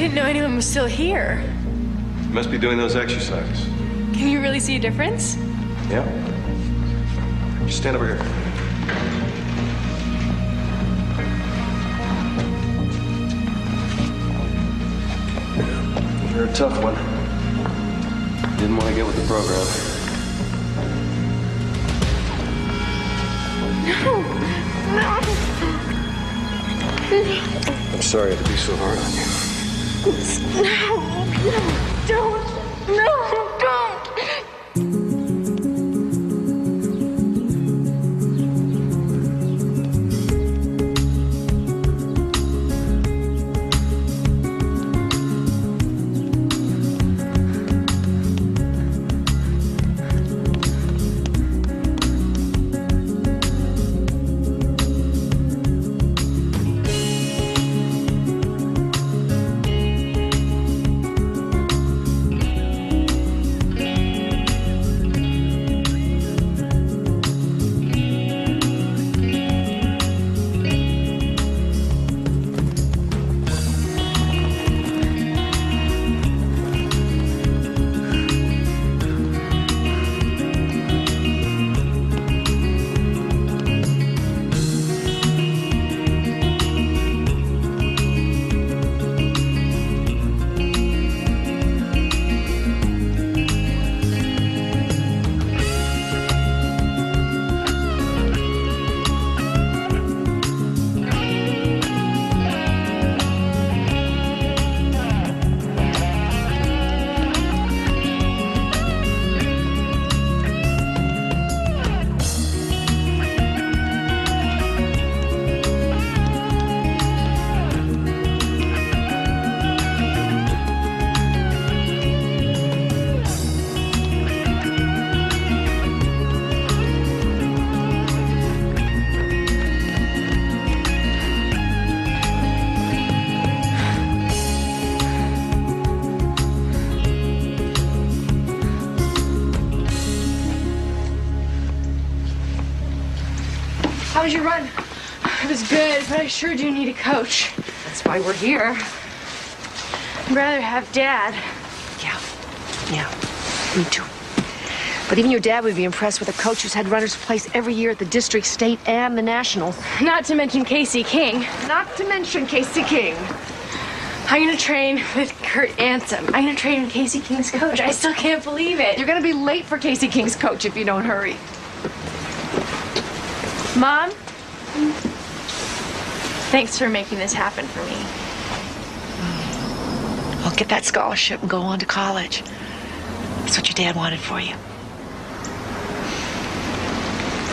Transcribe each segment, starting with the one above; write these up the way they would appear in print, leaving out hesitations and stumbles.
didn't know anyone was still here. You must be doing those exercises. Can you really see a difference? Yeah. Just stand over here. You're a tough one. Didn't want to get with the program. No. I'm sorry I had to be so hard on you. No, don't. No, don't. How was your run? It was good, but I sure do need a coach. That's why we're here. I'd rather have Dad. Yeah, me too. But even your dad would be impressed with a coach who's had runners place every year at the district, state, and the national. Not to mention Casey King. Not to mention Casey King. I'm gonna train with Kurt Ansem. I'm gonna train with Casey King's coach. I still can't believe it. You're gonna be late for Casey King's coach if you don't hurry. Mom? Thanks for making this happen for me. Well, get that scholarship and go on to college. That's what your dad wanted for you.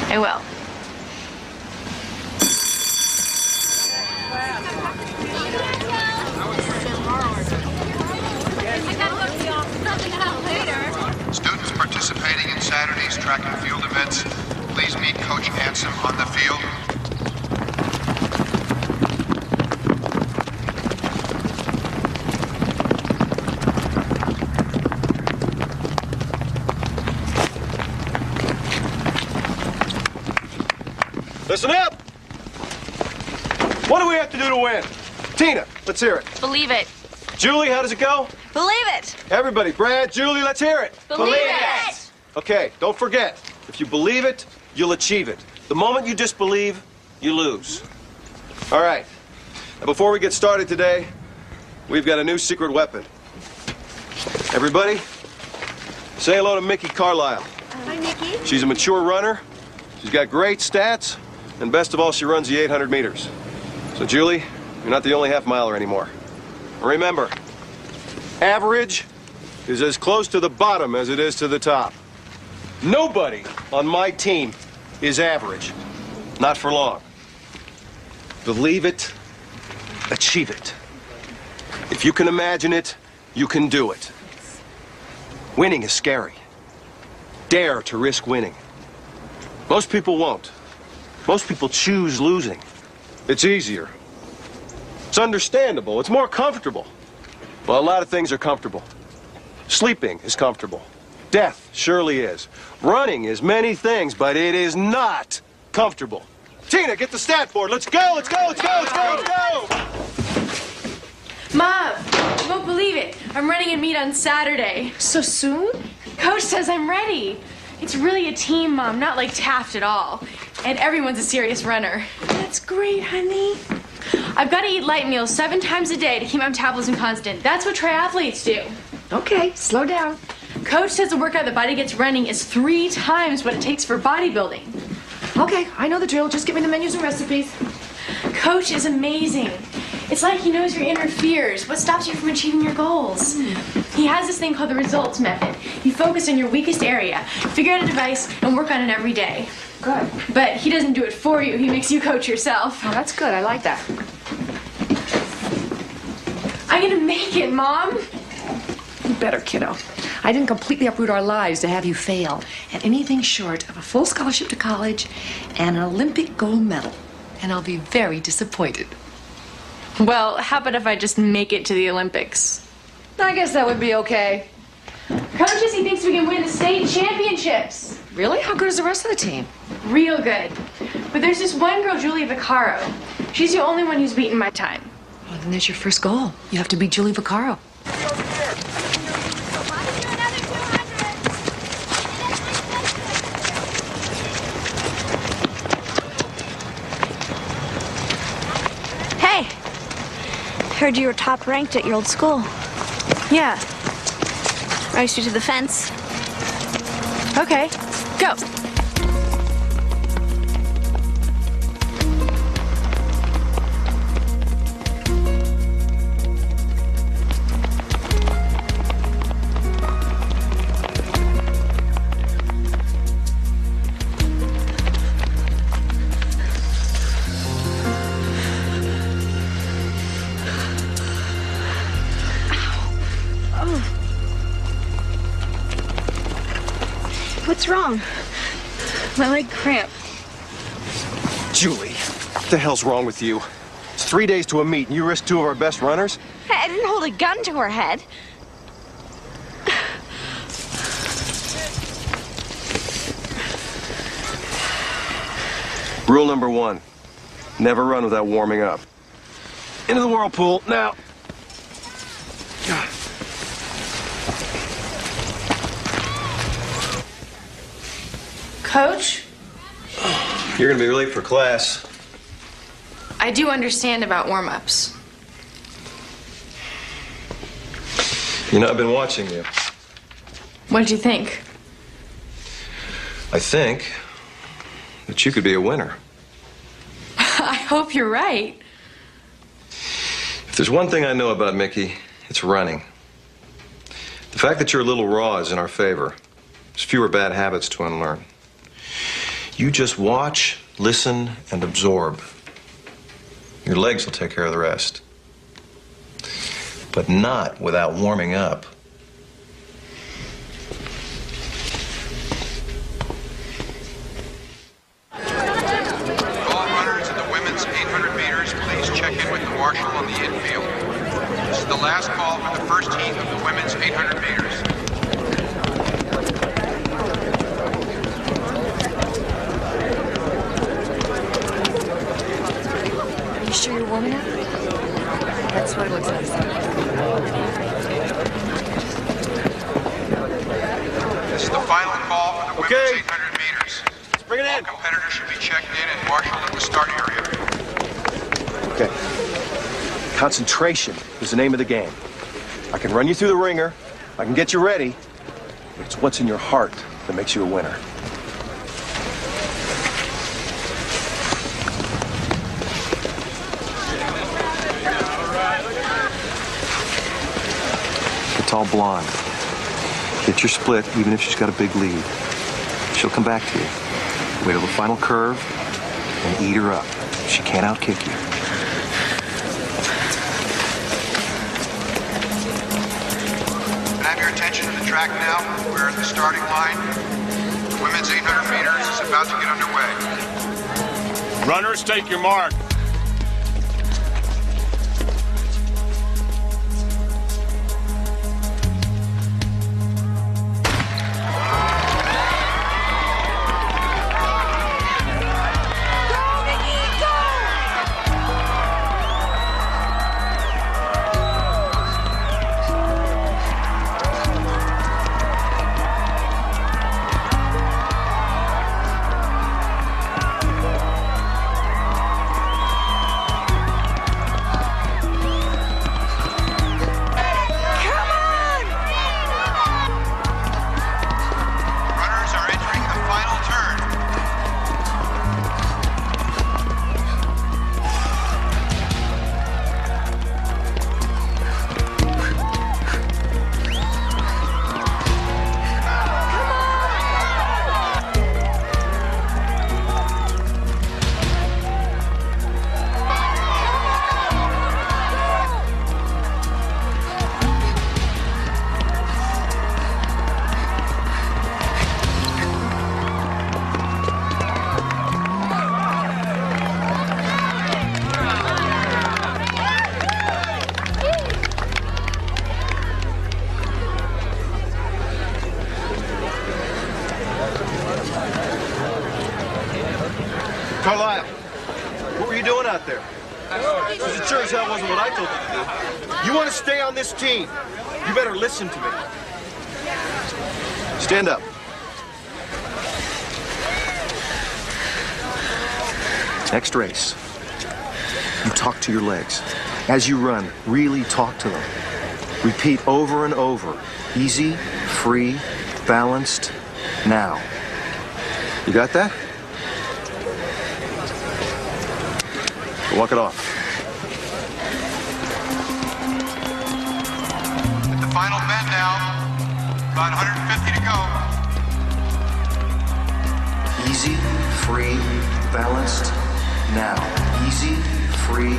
I will. Students participating in Saturday's track and field events, please meet Coach Ansem on the field. Listen up! What do we have to do to win? Tina, let's hear it. Believe it. Julie, how does it go? Believe it. Everybody, Brad, Julie, let's hear it. Believe it. Okay, don't forget, if you believe it, you'll achieve it. The moment you disbelieve, you lose. All right. Now, before we get started today, we've got a new secret weapon. Everybody, say hello to Mickey Carlisle. Hi, Mickey. She's a mature runner. She's got great stats, and best of all, she runs the 800 meters. So, Julie, you're not the only half-miler anymore. Remember, average is as close to the bottom as it is to the top. Nobody on my team is average. Not for long. Believe it, achieve it. If you can imagine it, you can do it. Winning is scary. Dare to risk winning. Most people won't. Most people choose losing. It's easier. It's understandable. It's more comfortable. Well, a lot of things are comfortable. Sleeping is comfortable. Death surely is. Running is many things, but it is not comfortable. Tina, get the stat board. Let's go, let's go, let's go, let's go, let's go! Mom, you won't believe it. I'm running a meet on Saturday. So soon? Coach says I'm ready. It's really a team, Mom, not like Taft at all. And everyone's a serious runner. That's great, honey. I've got to eat light meals 7 times a day to keep my metabolism constant. That's what triathletes do. Okay, slow down. Coach says the workout the body gets running is 3 times what it takes for bodybuilding. Okay, I know the drill. Just give me the menus and recipes. Coach is amazing. It's like he knows your inner fears. What stops you from achieving your goals? He has this thing called the results method. You focus on your weakest area, figure out a device, and work on it every day. Good. But he doesn't do it for you. He makes you coach yourself. Oh, that's good. I like that. I'm gonna make it, Mom. You better, kiddo. I didn't completely uproot our lives to have you fail at anything short of a full scholarship to college and an Olympic gold medal. And I'll be very disappointed. Well, how about if I just make it to the Olympics? I guess that would be okay. Coach says he thinks we can win the state championships. Really? How good is the rest of the team? Real good. But there's this one girl, Julie Vaccaro. She's the only one who's beaten my time. Well, then there's your first goal. You have to beat Julie Vaccaro. Hey, heard you were top ranked at your old school. Yeah. Race you to the fence. Okay. Go. What's wrong? My leg cramp. Julie, what the hell's wrong with you? It's 3 days to a meet, and you risk 2 of our best runners? Hey, I didn't hold a gun to her head. Rule number 1, never run without warming up. Into the whirlpool, now. Coach, You're gonna be late for class. I do understand about warm-ups. You know, I've been watching you. What did you think? I think that you could be a winner. I hope you're right. If there's one thing I know about Mickey, it's running. The fact that you're a little raw is in our favor. There's fewer bad habits to unlearn. You just watch, listen, and absorb. Your legs will take care of the rest. But not without warming up. All runners in the women's 800 meters, please check in with the marshal on the infield. This is the last call for the first heat of the women's 800 meters. Are you sure you're warm enough? That's what it looks like. This is the final call for the Okay. women's 800 meters. Let's bring it All in. competitors should be checked in and marshaled at the start area. Okay. Concentration is the name of the game. I can run you through the ringer, I can get you ready, but it's what's in your heart that makes you a winner. The tall blonde. Get your split even if she's got a big lead. She'll come back to you. Wait till the final curve and eat her up. She can't outkick you. Can I have your attention to the track now? We're at the starting line. The women's 800 meters is about to get underway. Runners, take your mark. Carlisle, what were you doing out there? Because it sure as hell wasn't what I told you to do. You want to stay on this team, you better listen to me. Stand up. Next race, you talk to your legs. As you run, really talk to them. Repeat over and over. Easy, free, balanced, now. You got that? Walk it off. At the final bend now, about 150 to go. Easy, free, balanced, now. Easy, free,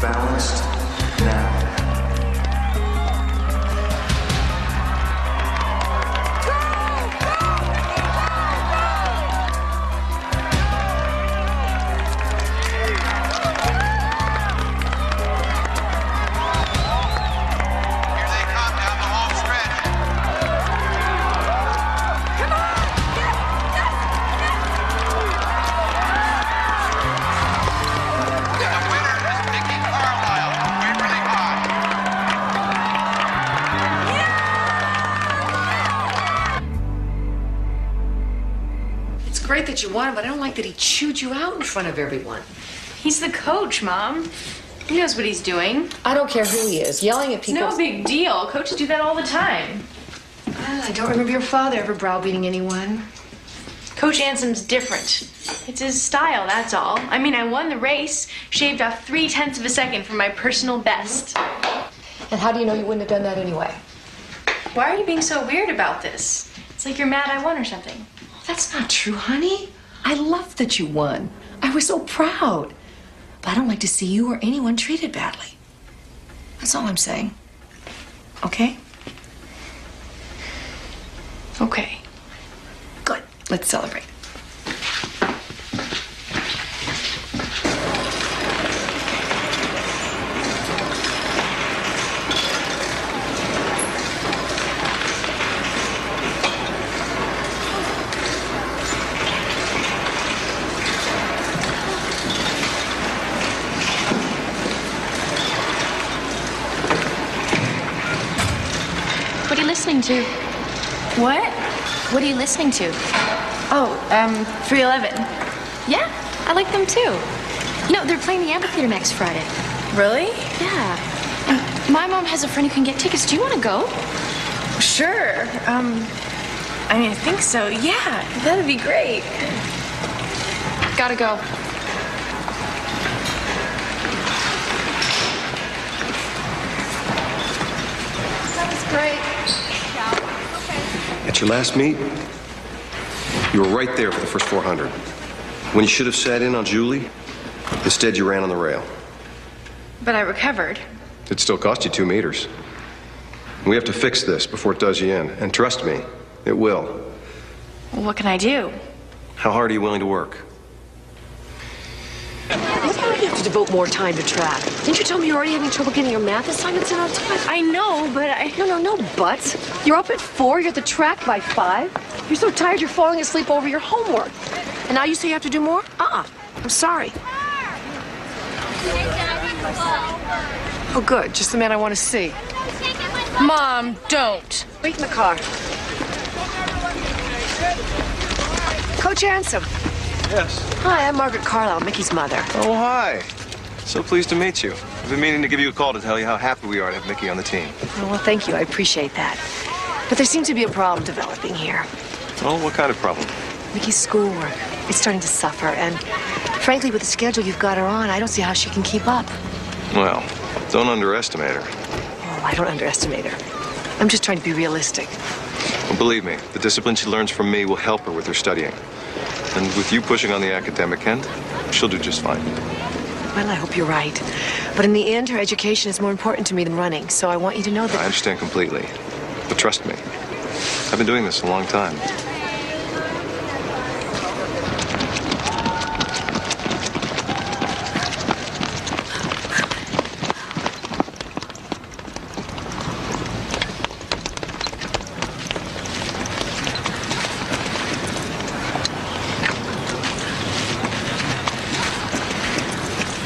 balanced, now. Great that you won, but I don't like that he chewed you out in front of everyone. He's the coach, Mom. He knows what he's doing. I don't care who he is. Yelling at people... It's no big deal. Coaches do that all the time. I don't remember your father ever browbeating anyone. Coach Ansom's different. It's his style, that's all. I mean, I won the race, shaved off 0.3 of a second from my personal best. And how do you know you wouldn't have done that anyway? Why are you being so weird about this? It's like you're mad I won or something. That's not true, honey. I love that you won. I was so proud. But I don't like to see you or anyone treated badly. That's all I'm saying. Okay? Okay. Good. Let's celebrate. What are you listening to? What? What are you listening to? Oh, 311. Yeah, I like them too. You know, they're playing the amphitheater next Friday. Really? Yeah. And my mom has a friend who can get tickets. Do you want to go? Sure. I mean, I think so. Yeah, that'd be great. Gotta go. That was great. At your last meet, you were right there for the first 400. When you should have sat in on Julie, instead you ran on the rail. But I recovered. It still cost you 2 meters. We have to fix this before it does you in. And trust me, it will. Well, what can I do? How hard are you willing to work? What about you have to devote more time to track? Didn't you tell me you're already having trouble getting your math assignments in on time? I know, but I... No buts. You're up at 4, you're at the track by 5. You're so tired you're falling asleep over your homework. And now you say you have to do more? I'm sorry. Oh, good. Just the man I want to see. Mom, don't. Wait in the car. Coach Ansom. Yes. Hi, I'm Margaret Carlisle, Mickey's mother. Oh, hi. So pleased to meet you. I've been meaning to give you a call to tell you how happy we are to have Mickey on the team. Oh, well, thank you. I appreciate that. But there seems to be a problem developing here. Oh, what kind of problem? Mickey's schoolwork. It's starting to suffer, and frankly, with the schedule you've got her on, I don't see how she can keep up. Well, don't underestimate her. Oh, I don't underestimate her. I'm just trying to be realistic. Well, believe me, the discipline she learns from me will help her with her studying. And with you pushing on the academic end, she'll do just fine. Well, I hope you're right. But in the end, her education is more important to me than running, so I want you to know I that... understand completely. But trust me, I've been doing this a long time.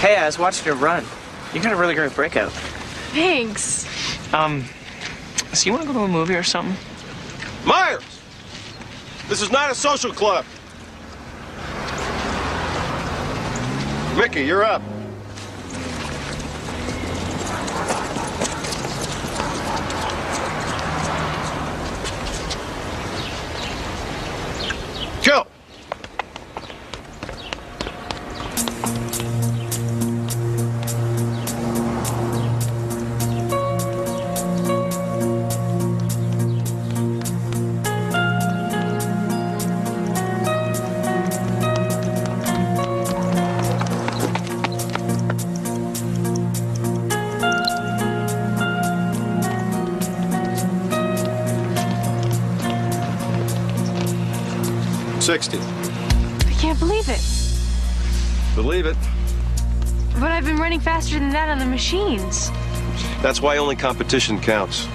Hey, I was watching you run. You got a really great breakout. Thanks. So you want to go to a movie or something? Myers! This is not a social club. Mickey, you're up. Go! I can't believe it. Believe it. But I've been running faster than that on the machines. That's why only competition counts.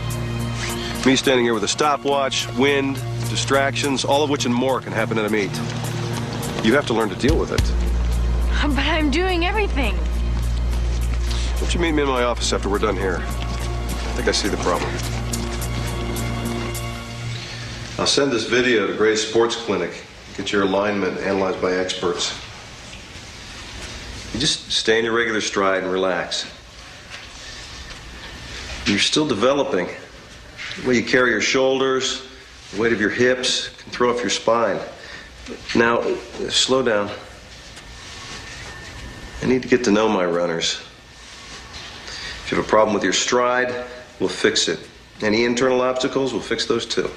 Me standing here with a stopwatch, wind, distractions, all of which and more can happen at a meet. You have to learn to deal with it. But I'm doing everything. Why don't you meet me in my office after we're done here? I think I see the problem. I'll send this video to Gray's Sports Clinic. Get your alignment analyzed by experts. You just stay in your regular stride and relax. You're still developing. The way you carry your shoulders, the weight of your hips can throw off your spine. Now, slow down. I need to get to know my runners. If you have a problem with your stride, we'll fix it. Any internal obstacles, we'll fix those too.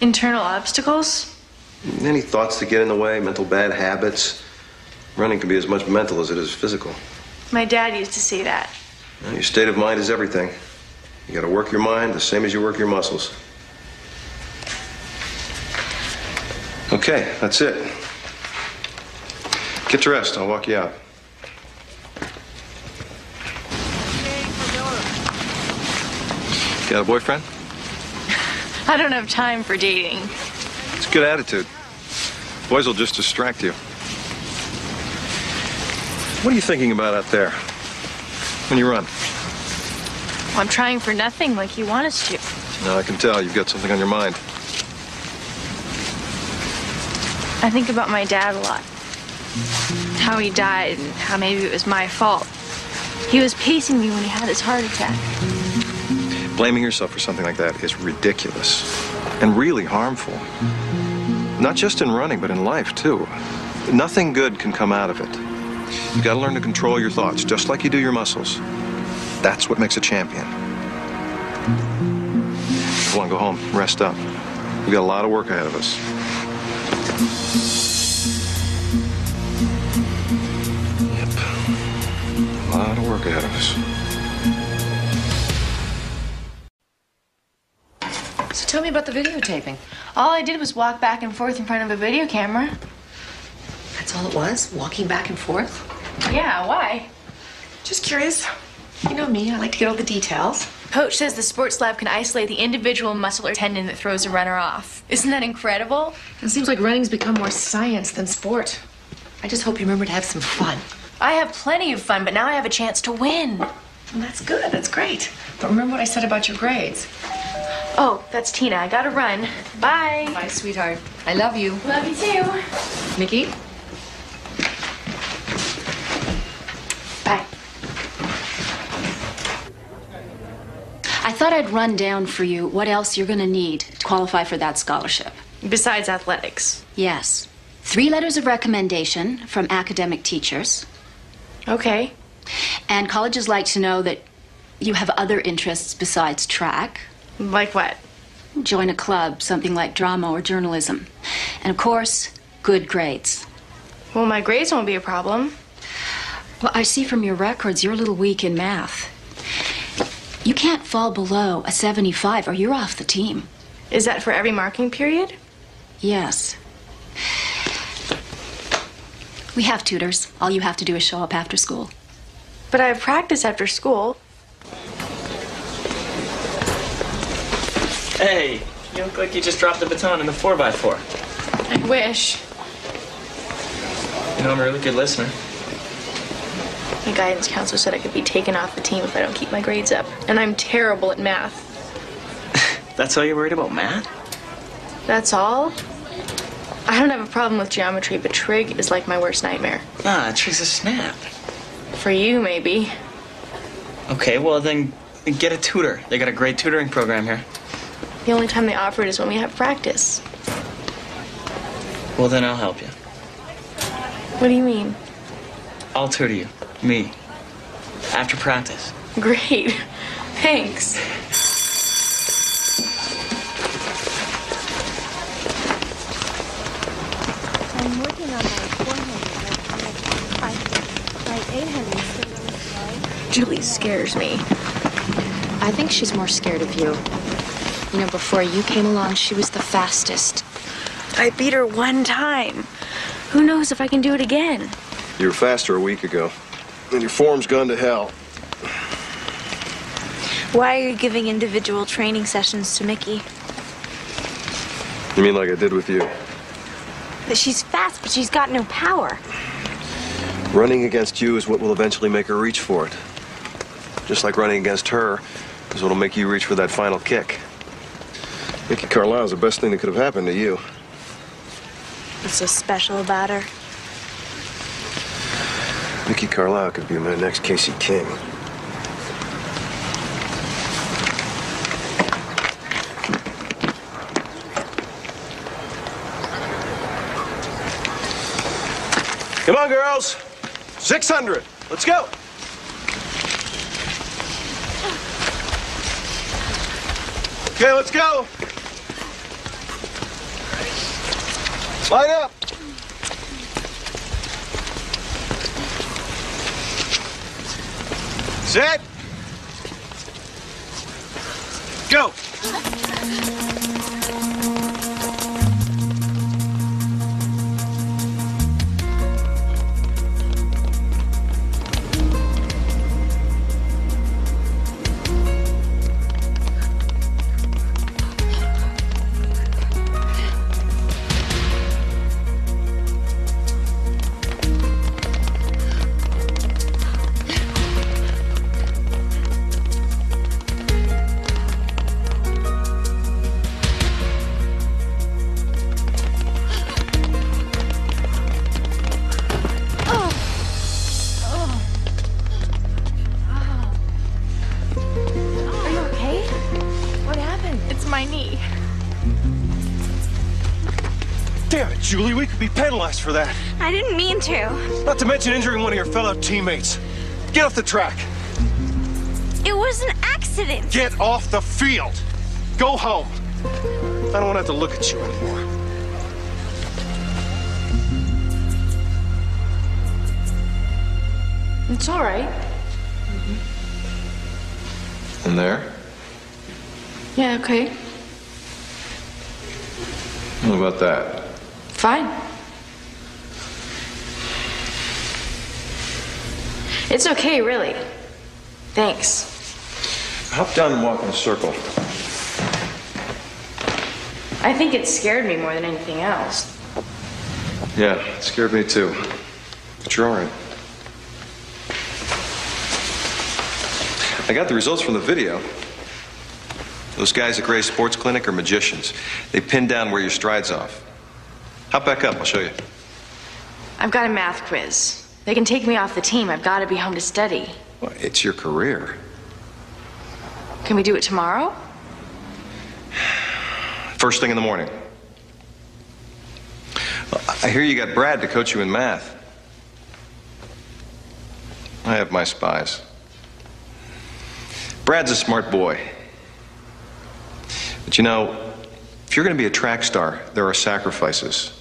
Internal obstacles? Any thoughts that get in the way, mental bad habits. Running can be as much mental as it is physical. My dad used to say that. Well, your state of mind is everything. You gotta work your mind the same as you work your muscles. Okay, that's it. Get to rest, I'll walk you out. Got a boyfriend? I don't have time for dating. It's a good attitude. Boys will just distract you. What are you thinking about out there when you run? Well, I'm trying for nothing like you want us to. No, I can tell you've got something on your mind. I think about my dad a lot. How he died and how maybe it was my fault. He was pacing me when he had his heart attack. Blaming yourself for something like that is ridiculous and really harmful. Not just in running, but in life, too. Nothing good can come out of it. You've got to learn to control your thoughts, just like you do your muscles. That's what makes a champion. Go on, go home, rest up. We've got a lot of work ahead of us. Yep. A lot of work ahead of us. So tell me about the videotaping. All I did was walk back and forth in front of a video camera. That's all it was? Walking back and forth? Yeah, why? Just curious. You know me, I like to get all the details. Coach says the sports lab can isolate the individual muscle or tendon that throws a runner off. Isn't that incredible? It seems like running's become more science than sport. I just hope you remember to have some fun. I have plenty of fun, but now I have a chance to win. Well, that's good, that's great. But remember what I said about your grades. Oh, that's Tina. I gotta run. Bye. Bye, sweetheart. I love you. Love you too. Nikki? Bye. I thought I'd run down for you what else you're going to need to qualify for that scholarship. Besides athletics. Yes. 3 letters of recommendation from academic teachers. Okay. And colleges like to know that you have other interests besides track. Like what? Join a club, something like drama or journalism. And of course, good grades. Well, my grades won't be a problem. Well, I see from your records you're a little weak in math. You can't fall below a 75 or you're off the team. Is that for every marking period? Yes. We have tutors. All you have to do is show up after school. But I have practice after school. Hey, you look like you just dropped the baton in the 4x4. I wish. You know, I'm a really good listener. The guidance counselor said I could be taken off the team if I don't keep my grades up. And I'm terrible at math. That's all you're worried about, math? That's all? I don't have a problem with geometry, but trig is like my worst nightmare. Nah, trig's a snap. For you, maybe. Okay, well then get a tutor. They got a great tutoring program here. The only time they offer it is when we have practice. Well, then I'll help you. What do you mean? I'll tutor you. Me. After practice. Great. Thanks. I'm working on my 400, my 800 still really slow. Julie scares me. I think she's more scared of you. You know, before you came along, she was the fastest. I beat her one time. Who knows if I can do it again? You were faster a week ago, and your form's gone to hell. Why are you giving individual training sessions to Mickey? You mean like I did with you? That she's fast, but she's got no power. Running against you is what will eventually make her reach for it. Just like running against her is what'll make you reach for that final kick. Mickey Carlisle's the best thing that could have happened to you. What's so special about her? Mickey Carlisle could be my next Casey King. Come on, girls. 600. Let's go. Okay, let's go. Line up. Set. Go. Damn it, Julie, we could be penalized for that. I didn't mean to. Not to mention injuring one of your fellow teammates. Get off the track. It was an accident. Get off the field. Go home. I don't want to have to look at you anymore. It's all right. In there? Yeah, okay. What about that? Fine. It's okay, really. Thanks. Hop down and walk in a circle. I think it scared me more than anything else. Yeah, it scared me too. But you're all right. I got the results from the video. Those guys at Gray's Sports Clinic are magicians. They pin down where your stride's off. Hop back up, I'll show you. I've got a math quiz. They can take me off the team. I've got to be home to study. Well, it's your career. Can we do it tomorrow? First thing in the morning. Well, I hear you got Brad to coach you in math. I have my spies. Brad's a smart boy. But you know, if you're going to be a track star, there are sacrifices.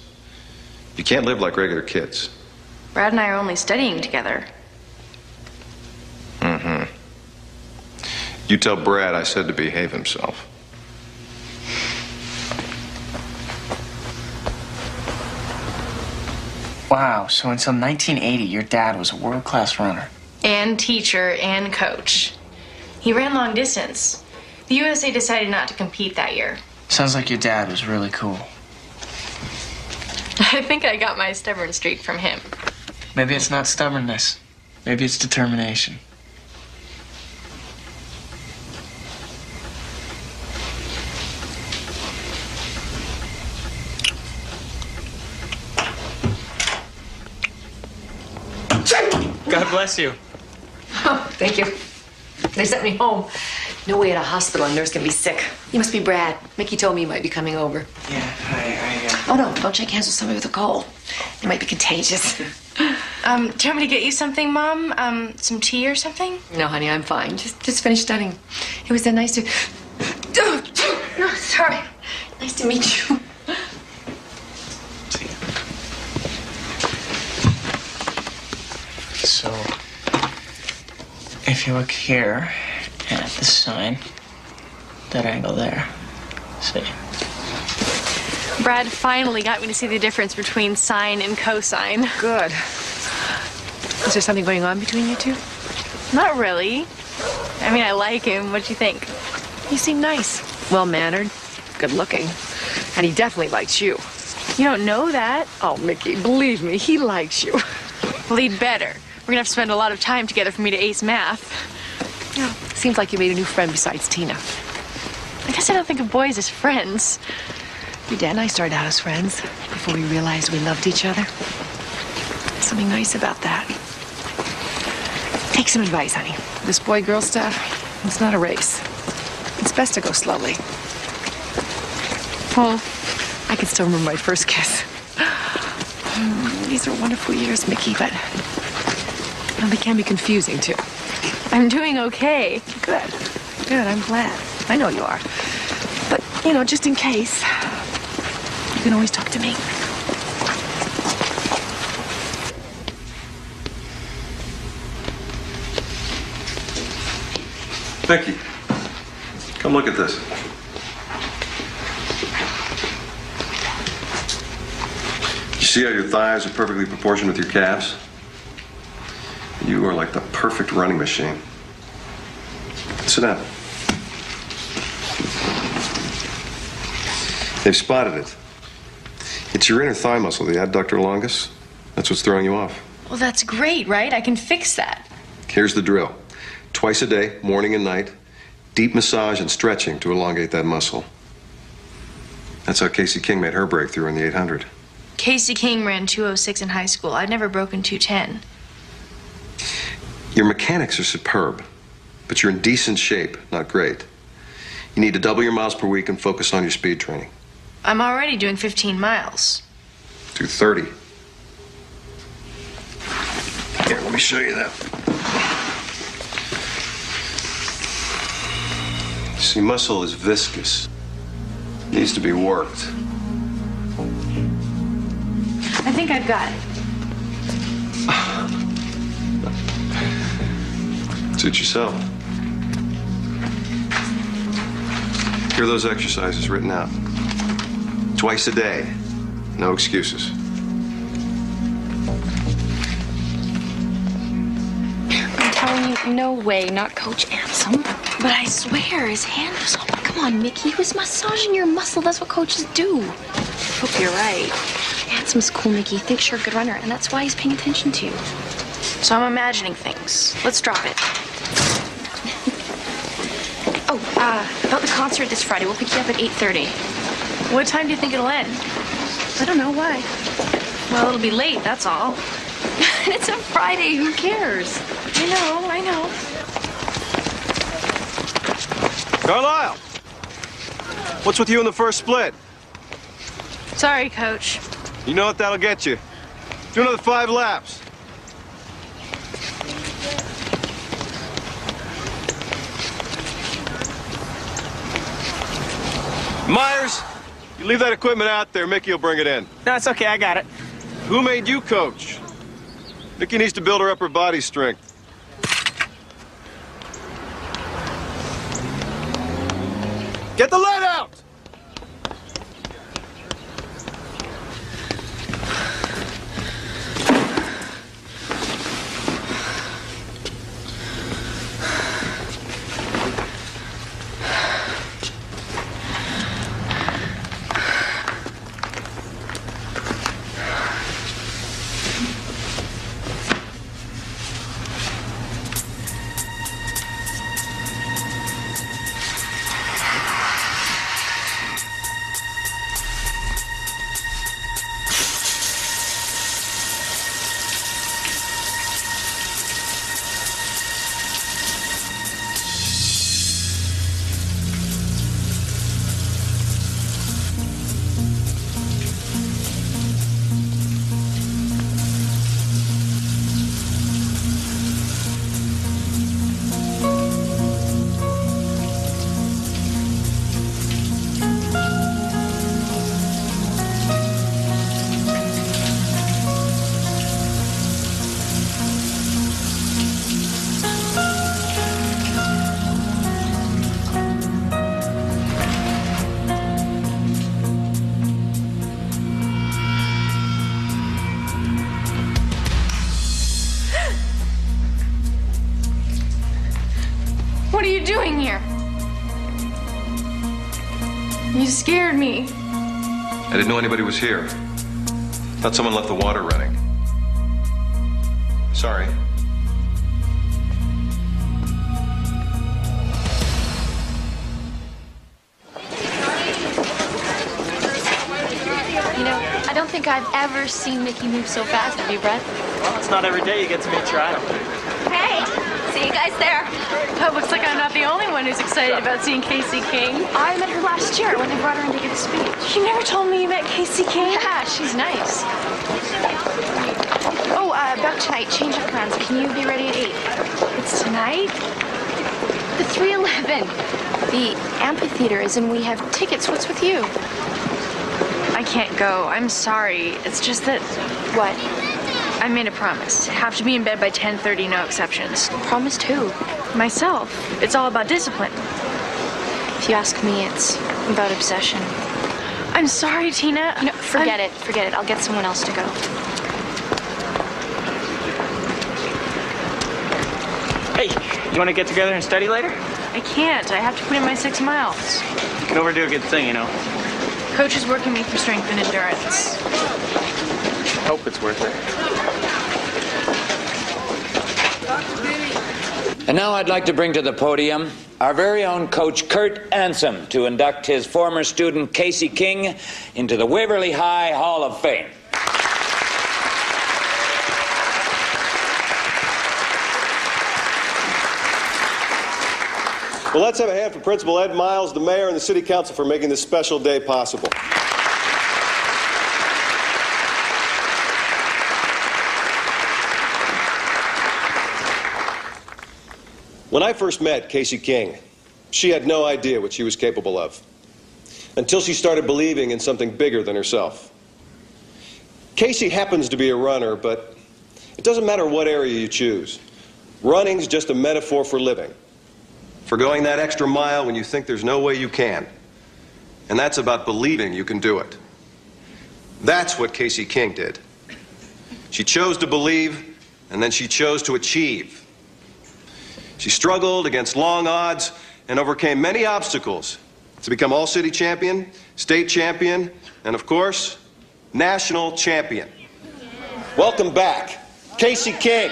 You can't live like regular kids. Brad and I are only studying together. Mm-hmm. You tell Brad I said to behave himself. Wow, so until 1980, your dad was a world-class runner. And teacher and coach. He ran long distance. The USA decided not to compete that year. Sounds like your dad was really cool. I think I got my stubborn streak from him. Maybe it's not stubbornness. Maybe it's determination. God bless you. Oh, thank you. They sent me home. No way at a hospital a nurse can be sick. You must be Brad. Mickey told me you might be coming over. Yeah, Oh, no, don't shake hands with somebody with a cold. It might be contagious. Do you want me to get you something, Mom? Some tea or something? No, honey, I'm fine. Just finished studying. It was nice to... Oh, sorry. Nice to meet you. So, if you look here at the sign, that angle there, see? Brad finally got me to see the difference between sine and cosine. Good. Is there something going on between you two? Not really. I mean, I like him. What do you think? You seem nice. Well-mannered, good-looking. And he definitely likes you. You don't know that. Oh, Mickey, believe me, he likes you. Well, he'd better. We're gonna have to spend a lot of time together for me to ace math. Yeah, seems like you made a new friend besides Tina. I guess I don't think of boys as friends. Your dad and I started out as friends before we realized we loved each other. There's something nice about that. Take some advice, honey. This boy-girl stuff, it's not a race. It's best to go slowly. Well, I can still remember my first kiss. These are wonderful years, Mickey, but well, they can be confusing, too. I'm doing okay. Good. Good, I'm glad. I know you are. But, you know, just in case, you can always talk to me. Becky, come look at this. You see how your thighs are perfectly proportioned with your calves? You are like the perfect running machine. Sit down. They've spotted it. It's your inner thigh muscle, the adductor longus. That's what's throwing you off. well, that's great, right? I can fix that. Here's the drill. Twice a day, morning and night, deep massage and stretching to elongate that muscle. That's how Casey King made her breakthrough in the 800. Casey King ran 206 in high school. I'd never broken 210. Your mechanics are superb, but you're in decent shape, not great. You need to double your miles per week and focus on your speed training. I'm already doing 15 miles. Do 30. Here, let me show you that. See, muscle is viscous. It needs to be worked. I think I've got it. Suit yourself. Here are those exercises written out. Twice a day. No excuses. I'm telling you, no way, not Coach Ansem. But I swear, his hand was all... Come on, Mickey, he was massaging your muscle. That's what coaches do. Hope you're right. Ansom's cool, Mickey. He thinks you're a good runner, and that's why he's paying attention to you. So I'm imagining things. Let's drop it. About the concert this Friday. We'll pick you up at 8:30. What time do you think it'll end? I don't know why. Well, it'll be late, that's all. It's a Friday. Who cares? I know. Carlisle! What's with you in the first split? Sorry, Coach. You know what that'll get you. Do another 5 laps. Myers, you leave that equipment out there, Mickey will bring it in. No, it's okay. I got it. Who made you coach? Mickey needs to build her upper body strength. Get the lead out! What are you doing here? You scared me. I didn't know anybody was here. Thought someone left the water running. Sorry. You know, I don't think I've ever seen Mickey move so fast. Have you, Brett? Well, it's not every day you get to meet Trial. Hey, see you guys there. Oh, looks like I'm not the only one who's excited about seeing Casey King. I met her last year when they brought her in to give a speech. You never told me you met Casey King. Yeah, she's nice. Oh, about tonight, change of plans. Can you be ready at 8? It's tonight? The 311. The amphitheater is in. We have tickets. What's with you? I can't go. I'm sorry. It's just that What? I made a promise. Have to be in bed by 10:30, no exceptions. Promised who? Myself. It's all about discipline. If you ask me, it's about obsession. I'm sorry, Tina. You know, forget it. Forget it. I'll get someone else to go. Hey, you want to get together and study later? I can't. I have to put in my 6 miles. You can overdo a good thing, you know. Coach is working me for strength and endurance. Hope it's worth it. And now I'd like to bring to the podium our very own coach Kurt Ansom to induct his former student Casey King into the Waverly High Hall of Fame. Well, let's have a hand for Principal Ed Miles, the mayor, and the city council for making this special day possible. When I first met Casey King, she had no idea what she was capable of, until she started believing in something bigger than herself. Casey happens to be a runner, but it doesn't matter what area you choose. Running's just a metaphor for living, for going that extra mile when you think there's no way you can. And that's about believing you can do it. That's what Casey King did. She chose to believe, and then she chose to achieve. She struggled against long odds and overcame many obstacles to become all-city champion, state champion, and of course, national champion. Welcome back, Casey King.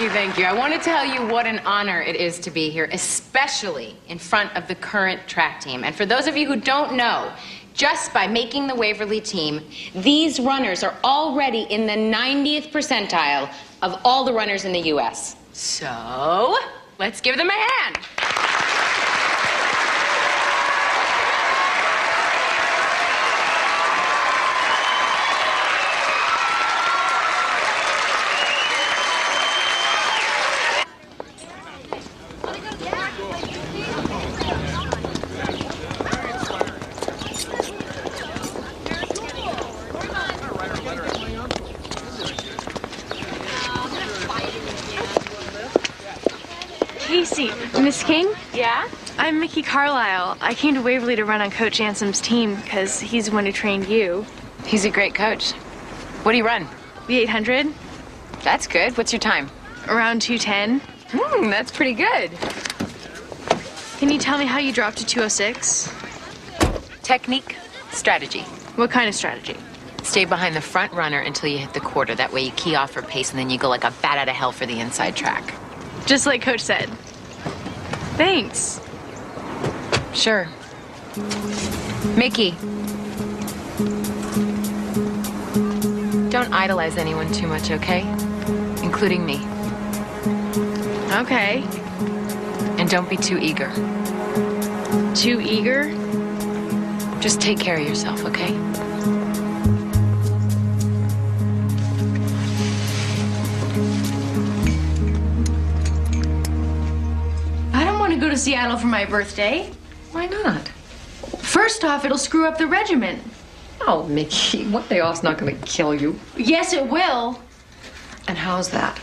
Thank you. I want to tell you what an honor it is to be here, especially in front of the current track team. And for those of you who don't know, just by making the Waverly team, these runners are already in the 90th percentile of all the runners in the U.S. So, let's give them a hand. Casey, Miss King? Yeah? I'm Mickey Carlisle. I came to Waverly to run on Coach Ansom's team because he's the one who trained you. He's a great coach. What do you run? The 800, That's good. What's your time? around 210. That's pretty good. Can you tell me how you dropped to 206? Technique, strategy. What kind of strategy? Stay behind the front runner until you hit the quarter. That way you key off for pace and then you go like a bat out of hell for the inside track. Just like Coach said. Thanks. Sure. Mickey. Don't idolize anyone too much, okay? Including me. Okay. And don't be too eager. Too eager? Just take care of yourself, okay? I don't want to go to Seattle for my birthday. Why not? First off, it'll screw up the regiment. Oh, Mickey, one day off's not going to kill you. Yes, it will. And how's that?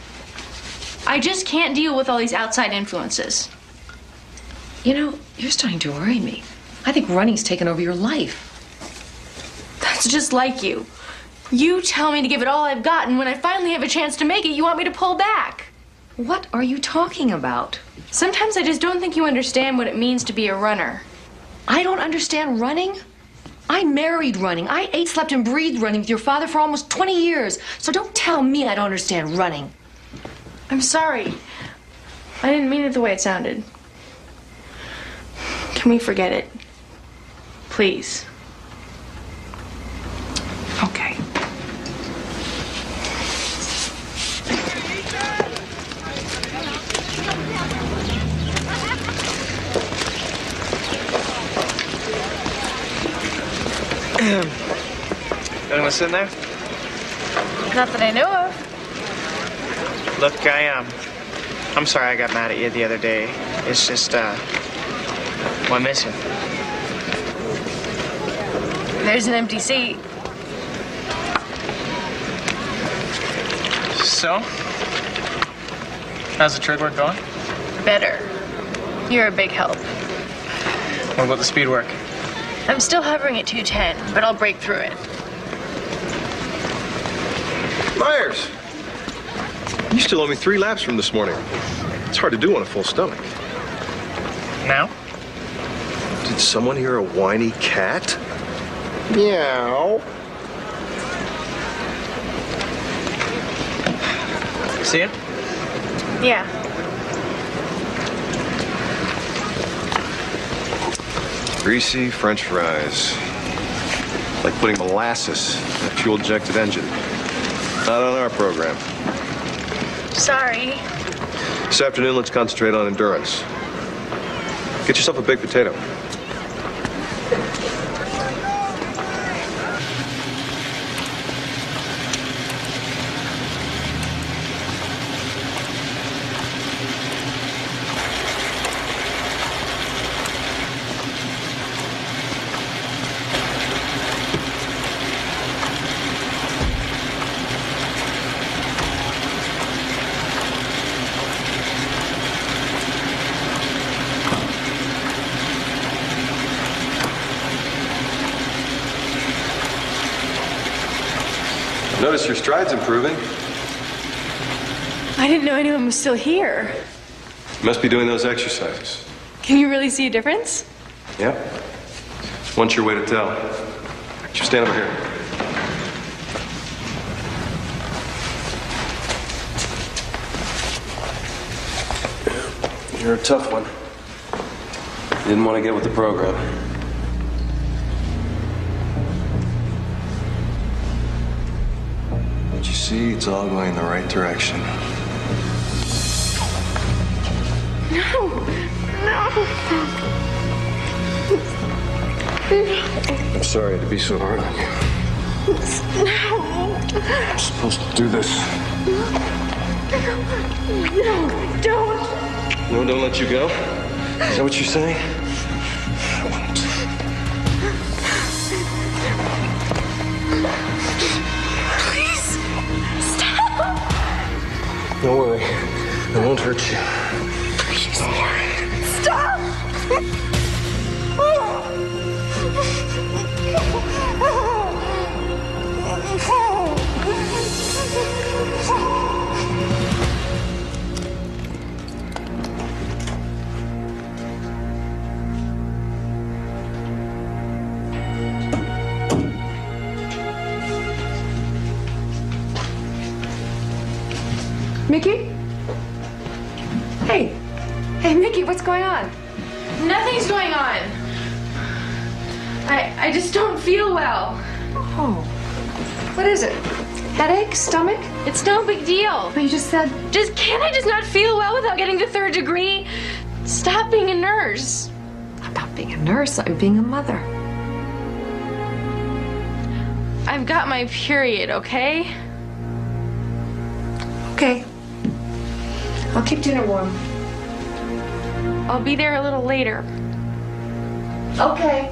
I just can't deal with all these outside influences. You know, you're starting to worry me. I think running's taken over your life. That's just like you. You tell me to give it all I've got, and when I finally have a chance to make it, you want me to pull back. What are you talking about? Sometimes I just don't think you understand what it means to be a runner. I don't understand running? I married running. I ate, slept, and breathed running with your father for almost 20 years. So don't tell me I don't understand running. I'm sorry. I didn't mean it the way it sounded. Can we forget it? Please. Okay. Anyone sitting there? Not that I know of. Look, I'm sorry I got mad at you the other day. It's just, well, I miss you. There's an empty seat. So? How's the trade work going? Better. You're a big help. What about the speed work? I'm still hovering at 210, but I'll break through it. Myers! You still owe me 3 laps from this morning. It's hard to do on a full stomach. Now? Did someone hear a whiny cat? Meow. See ya? Yeah. Greasy French fries. Like putting molasses in a fuel-injected engine. Not on our program. Sorry. This afternoon, let's concentrate on endurance. Get yourself a baked potato. Notice your stride's improving. I didn't know anyone was still here. You must be doing those exercises. Can you really see a difference? Yep. One sure way to tell. You stand over here. You're a tough one. You didn't want to get with the program. But you see, it's all going in the right direction. No. I'm sorry to be so hard on you. No. I'm supposed to do this. No, don't. No, don't let you go? Is that what you're saying? I won't. Please, stop. Don't worry. I won't hurt you. Please. Don't worry. Stop. Mickey? Hey. Hey, Mickey, what's going on? Nothing's going on. I just don't feel well. Oh. What is it? Headache? Stomach? It's no big deal. But you just said... Can't I just not feel well without getting the 3rd degree? Stop being a nurse. I'm not being a nurse, I'm being a mother. I've got my period, okay? Okay. I'll keep dinner warm. I'll be there a little later. Okay.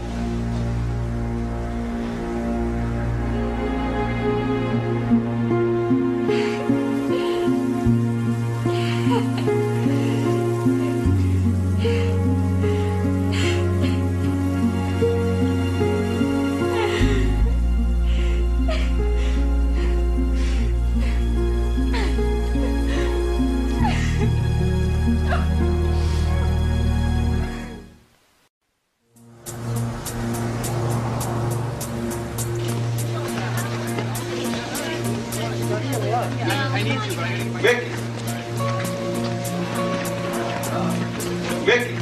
Mickey! Mickey!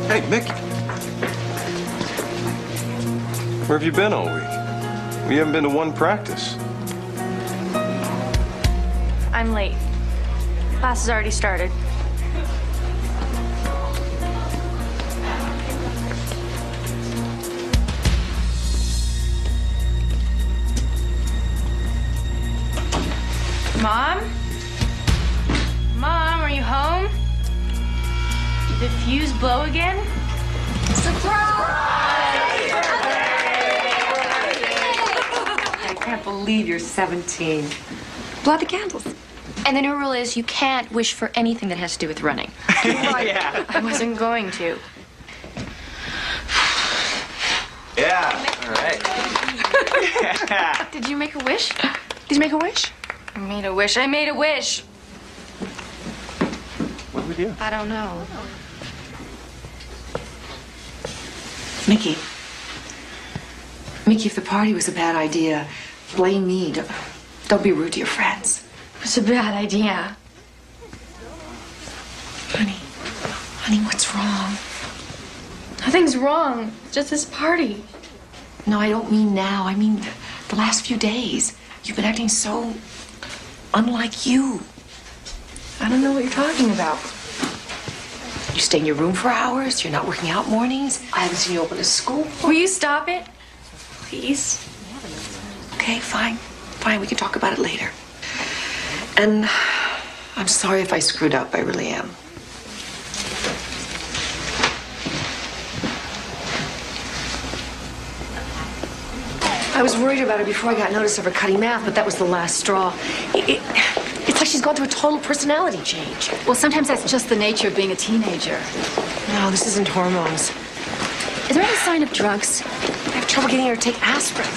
Hey, Mickey. Where have you been all week? We haven't been to one practice. I'm late. Class has already started. Mom? Mom, are you home? Did the fuse blow again? I can't believe you're 17. Blow out the candles. And the new rule is you can't wish for anything that has to do with running. Yeah. I wasn't going to. Yeah. All right. Yeah. Did you make a wish? Did you make a wish? I made a wish. I made a wish. What did we do? I don't know. Mickey. Mickey, if the party was a bad idea, blame me. Don't be rude to your friends. It's a bad idea. Honey, what's wrong? Nothing's wrong. It's just this party. No, I don't mean now. I mean the last few days. You've been acting so unlike you. I don't know what you're talking about. You stay in your room for hours. You're not working out mornings. I haven't seen you open a school. Will you stop it? Please? Okay, fine. Fine, we can talk about it later. And I'm sorry if I screwed up. I really am. I was worried about her before I got notice of her cutting math, but that was the last straw. It's like she's gone through a total personality change. Well, sometimes that's just the nature of being a teenager. No, this isn't hormones. Is there any sign of drugs? I have trouble getting her to take aspirin.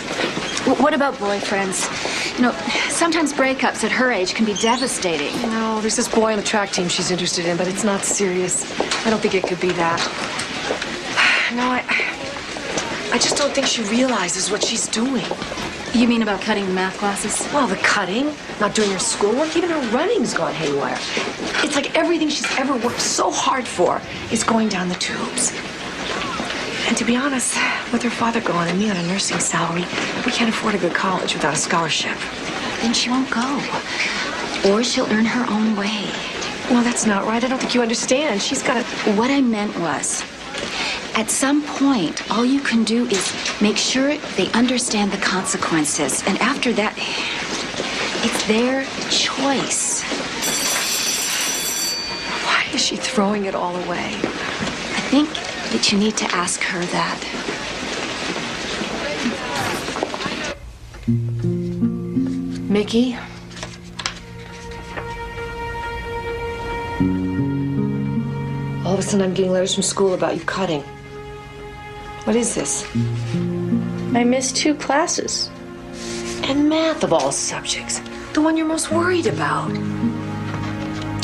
What about boyfriends? You know, sometimes breakups at her age can be devastating. No, there's this boy on the track team she's interested in, but it's not serious. I don't think it could be that. No, I just don't think she realizes what she's doing. You mean about cutting the math classes? Well, the cutting, not doing her schoolwork, even her running's gone haywire. It's like everything she's ever worked so hard for is going down the tubes. And to be honest, with her father gone and me on a nursing salary, we can't afford a good college without a scholarship. Then she won't go. Or she'll earn her own way. No, that's not right. I don't think you understand. She's got to... What I meant was, at some point, all you can do is make sure they understand the consequences. And after that, it's their choice. Why is she throwing it all away? I think that you need to ask her that. Mickey? All of a sudden, I'm getting letters from school about you cutting. What is this? I missed 2 classes. And math of all subjects. The one you're most worried about.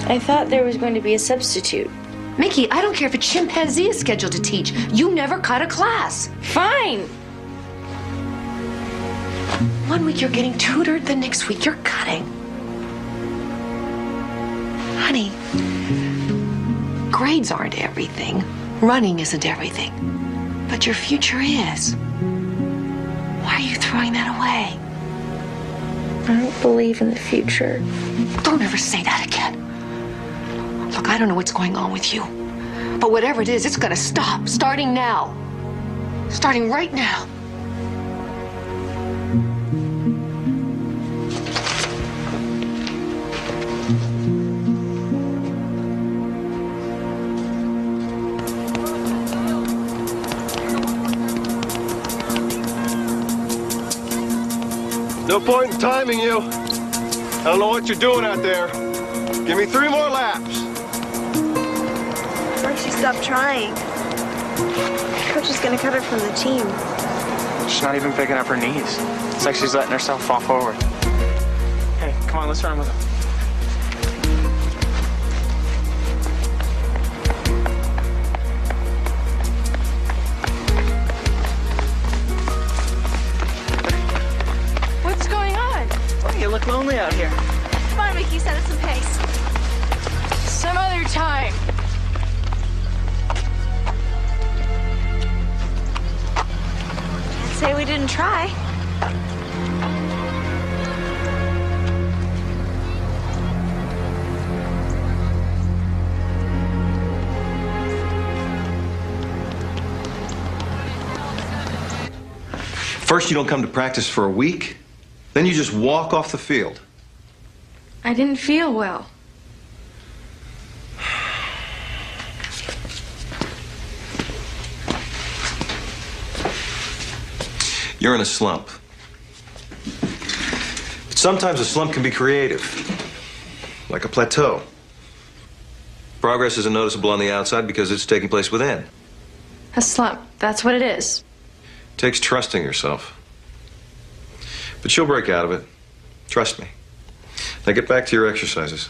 I thought there was going to be a substitute. Mickey, I don't care if a chimpanzee is scheduled to teach. You never cut a class. Fine. One week you're getting tutored, the next week you're cutting. Honey, grades aren't everything. Running isn't everything. But your future is. Why are you throwing that away? I don't believe in the future. Don't ever say that again. Look, I don't know what's going on with you. But whatever it is, it's gonna stop. Starting now. Starting right now. No point in timing you. I don't know what you're doing out there. Give me 3 more laps. What if she stopped trying? Coach is gonna cut her from the team. She's not even picking up her knees. It's like she's letting herself fall forward. Hey, come on, let's run with him. out here. Come on, Mickey, set us some pace. Some other time. Can't say we didn't try. First, you don't come to practice for a week, then you just walk off the field. I didn't feel well. You're in a slump. But sometimes a slump can be creative, like a plateau. Progress isn't noticeable on the outside because it's taking place within. A slump, that's what it is. It takes trusting yourself. But you'll break out of it. Trust me. Now get back to your exercises.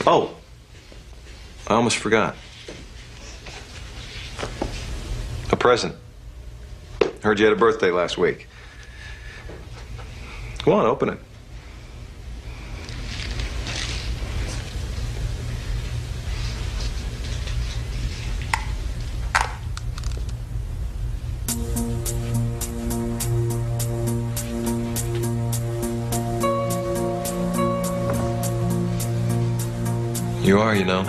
Oh, I almost forgot. A present. Heard you had a birthday last week. Go on, open it. You are, you know,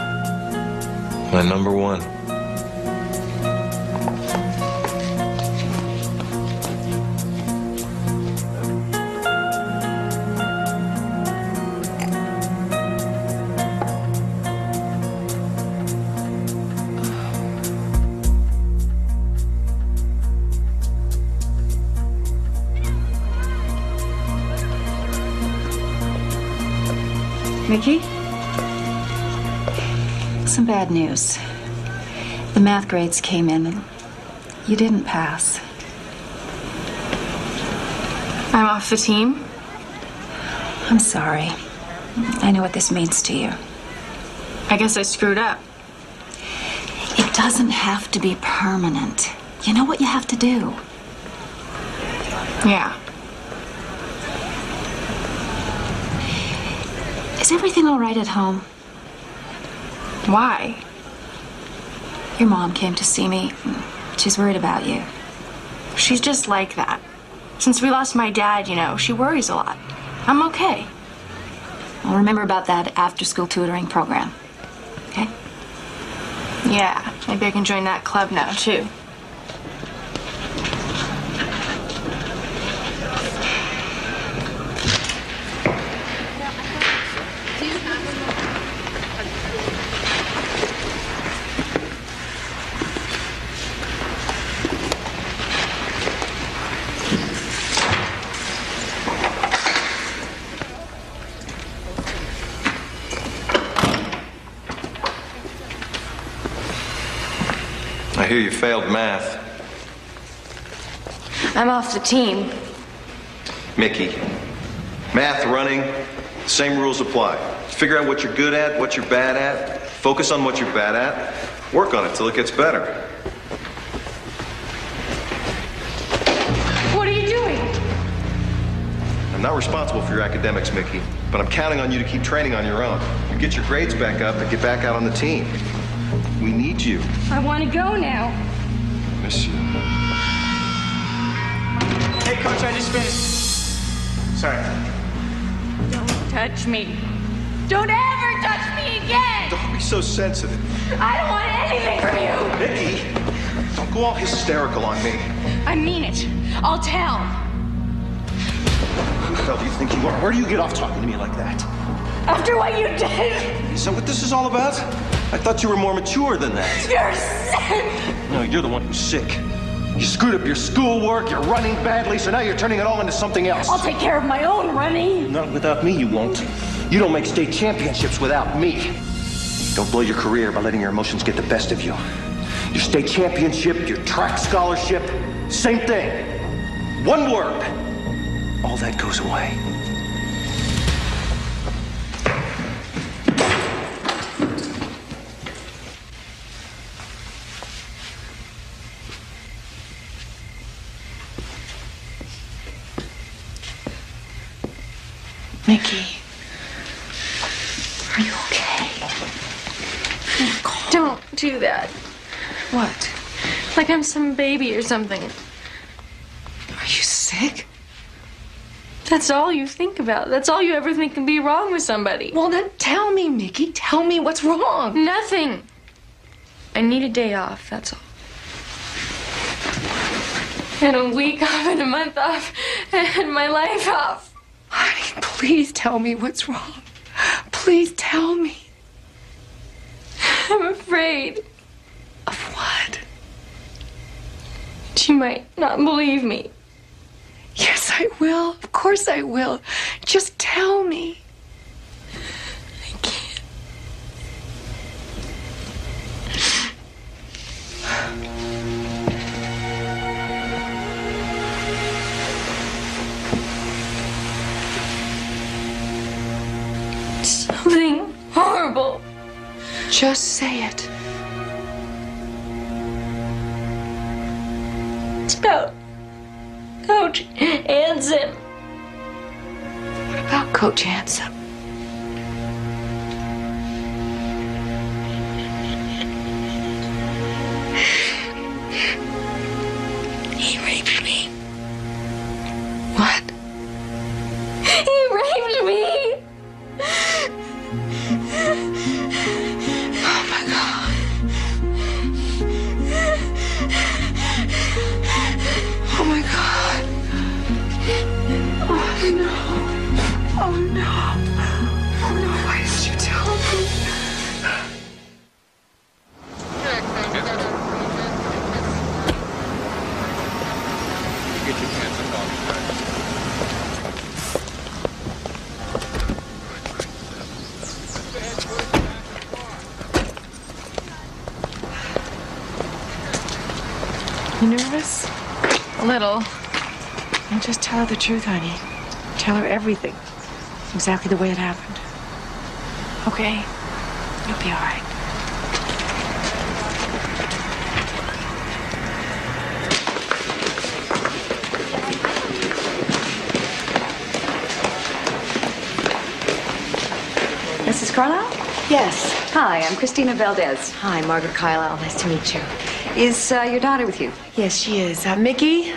my number one. Mickey? Some bad news. The math grades came in and you didn't pass. I'm off the team? I'm sorry. I know what this means to you. I guess I screwed up. It doesn't have to be permanent. You know what you have to do. Yeah. Is everything all right at home? Why? Your mom came to see me. She's worried about you. She's just like that. Since we lost my dad, you know, she worries a lot. I'm okay. Well, remember about that after-school tutoring program, okay? Yeah, maybe I can join that club now, too. I hear you failed math. I'm off the team. Mickey, math, running, same rules apply. Figure out what you're good at, what you're bad at. Focus on what you're bad at. Work on it till it gets better. What are you doing? I'm not responsible for your academics, Mickey, but I'm counting on you to keep training on your own. You get your grades back up and get back out on the team. We need you. I want to go now. Miss you. Hey, Coach, I just finished. Sorry. Don't touch me. Don't ever touch me again! Don't be so sensitive. I don't want anything from you! Mickey, don't go all hysterical on me. I mean it. I'll tell. Who the hell do you think you are? Where do you get off talking to me like that? After what you did! Is that what this is all about? I thought you were more mature than that. You're sick! No, you're the one who's sick. You screwed up your schoolwork, you're running badly, so now you're turning it all into something else. I'll take care of my own running. Not without me, you won't. You don't make state championships without me. Don't blow your career by letting your emotions get the best of you. Your state championship, your track scholarship, same thing. One word. All that goes away. Mickey, are you okay? Don't do that. What? Like I'm some baby or something. Are you sick? That's all you think about. That's all you ever think can be wrong with somebody. Well, then tell me, Mickey. Tell me what's wrong. Nothing. I need a day off, that's all. And a week off and a month off and my life off. Honey, please tell me what's wrong. Please tell me. I'm afraid. Of what? She might not believe me. Yes, I will. Of course I will. Just tell me. I can't. Something horrible. Just say it. It's about Coach Anson. What about Coach Anson? He raped me. What? He raped me. Oh my God. Oh my God. Oh no. Oh no. Oh no, why didn't you tell me? Get your pants up off. You nervous? A little. Well, just tell her the truth, honey. Tell her everything. Exactly the way it happened. Okay. You'll be all right. Mrs. Carlisle? Yes. Hi, I'm Christina Valdez. Hi, Margaret Carlisle. Nice to meet you. Is your daughter with you? Yes, she is. Mickey?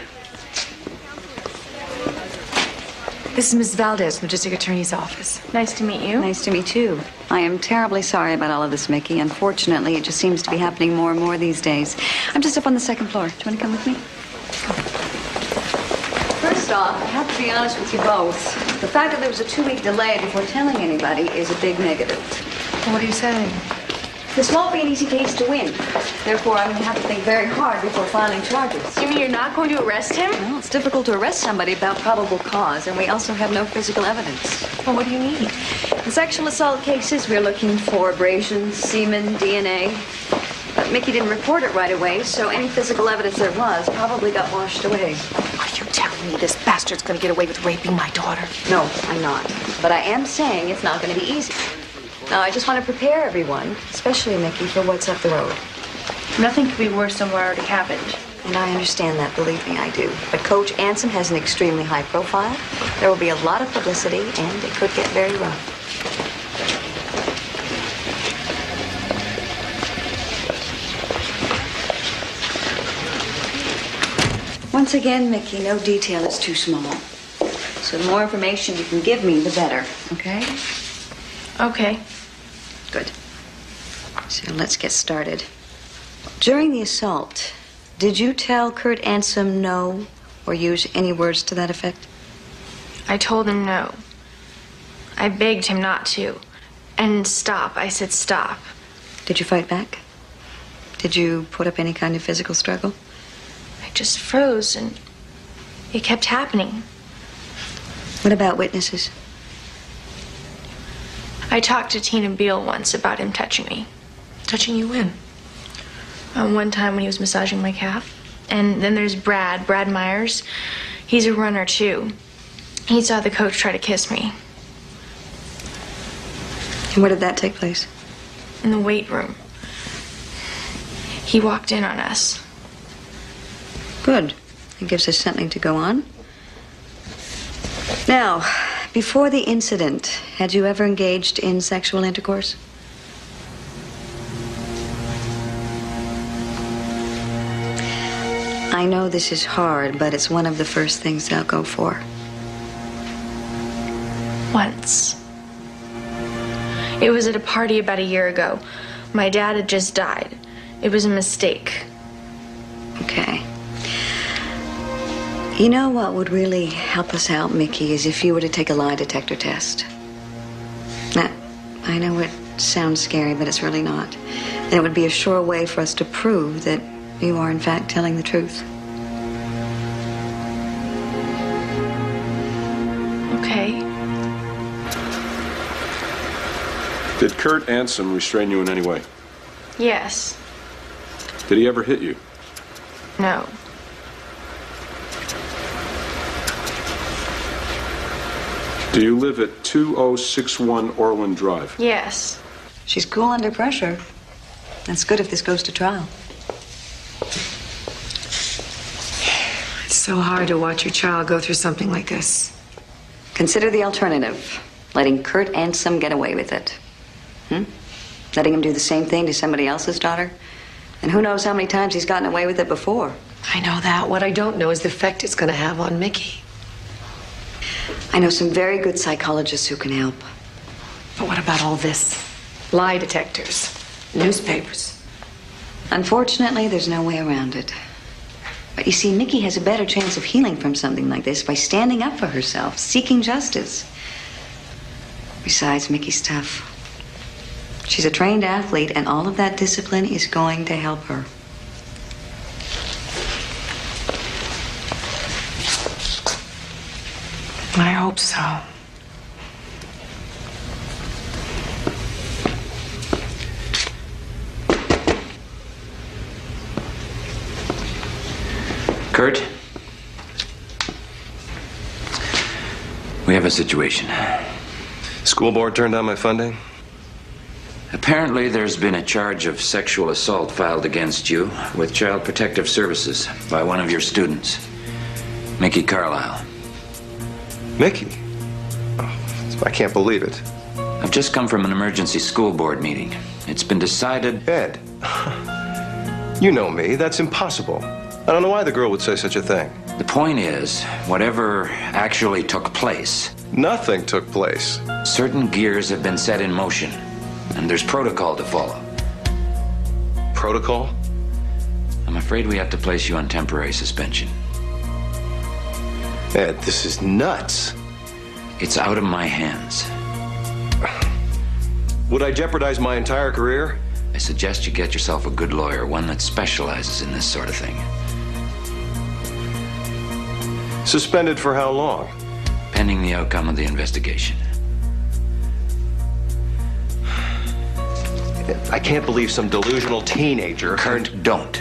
This is Miss Valdez from the District Attorney's Office. Nice to meet you. Nice to meet you. I am terribly sorry about all of this, Mickey. Unfortunately, it just seems to be happening more and more these days. I'm just up on the second floor. Do you want to come with me? First off, I have to be honest with you both. The fact that there was a 2-week delay before telling anybody is a big negative. What are you saying? This won't be an easy case to win. Therefore, I'm going to have to think very hard before filing charges. You mean you're not going to arrest him? Well, it's difficult to arrest somebody without probable cause, and we also have no physical evidence. Well, what do you need? In sexual assault cases, we're looking for abrasions, semen, DNA. But Mickey didn't report it right away, so any physical evidence there was probably got washed away. Are you telling me this bastard's gonna get away with raping my daughter? No, I'm not. But I am saying it's not going to be easy. Now, I just want to prepare everyone, especially Mickey, for what's up the road. Nothing could be worse than what already happened. And I understand that, believe me, I do. But Coach Anson has an extremely high profile. There will be a lot of publicity, and it could get very rough. Once again, Mickey, no detail is too small. So the more information you can give me, the better, okay? Okay. Good. So let's get started. During the assault, did you tell Kurt Anson no or use any words to that effect? I told him no. I begged him not to. And stop. I said stop. Did you fight back? Did you put up any kind of physical struggle? I just froze and it kept happening. What about witnesses? I talked to Tina Beale once about him touching me. Touching you when? One time when he was massaging my calf. And then there's Brad Myers. He's a runner, too. He saw the coach try to kiss me. And where did that take place? In the weight room. He walked in on us. Good. It gives us something to go on. Now, Before the incident, had you ever engaged in sexual intercourse? I know this is hard, but it's one of the first things they'll go for. Once. It was at a party about a year ago. My dad had just died. It was a mistake. Okay. You know what would really help us out, Mickey, is if you were to take a lie detector test. Now, I know it sounds scary, but it's really not. And it would be a sure way for us to prove that you are, in fact, telling the truth. Okay. Did Kurt Ansom restrain you in any way? Yes. Did he ever hit you? No. Do you live at 2061 Orland Drive? Yes. She's cool under pressure. That's good if this goes to trial. It's so hard to watch your child go through something like this. Consider the alternative. Letting Kurt Ansom get away with it. Letting him do the same thing to somebody else's daughter? And who knows how many times he's gotten away with it before. I know that. What I don't know is the effect it's going to have on Mickey. I know some very good psychologists who can help. But what about all this? Lie detectors, newspapers. Unfortunately, there's no way around it. But you see, Mickey has a better chance of healing from something like this by standing up for herself, seeking justice. Besides, Mickey's tough. She's a trained athlete, and all of that discipline is going to help her. I hope so. Kurt? We have a situation. School board turned down my funding? Apparently, there's been a charge of sexual assault filed against you with Child Protective Services by one of your students, Mickey Carlisle. Mickey? Oh, I can't believe it. I've just come from an emergency school board meeting. It's been decided... Ed, you know me. That's impossible. I don't know why the girl would say such a thing. The point is, whatever actually took place... Nothing took place. Certain gears have been set in motion, and there's protocol to follow. Protocol? I'm afraid we have to place you on temporary suspension. Ed, this is nuts. It's out of my hands. Would I jeopardize my entire career? I suggest you get yourself a good lawyer, one that specializes in this sort of thing. Suspended for how long? Pending the outcome of the investigation. I can't believe some delusional teenager... Kurt, don't.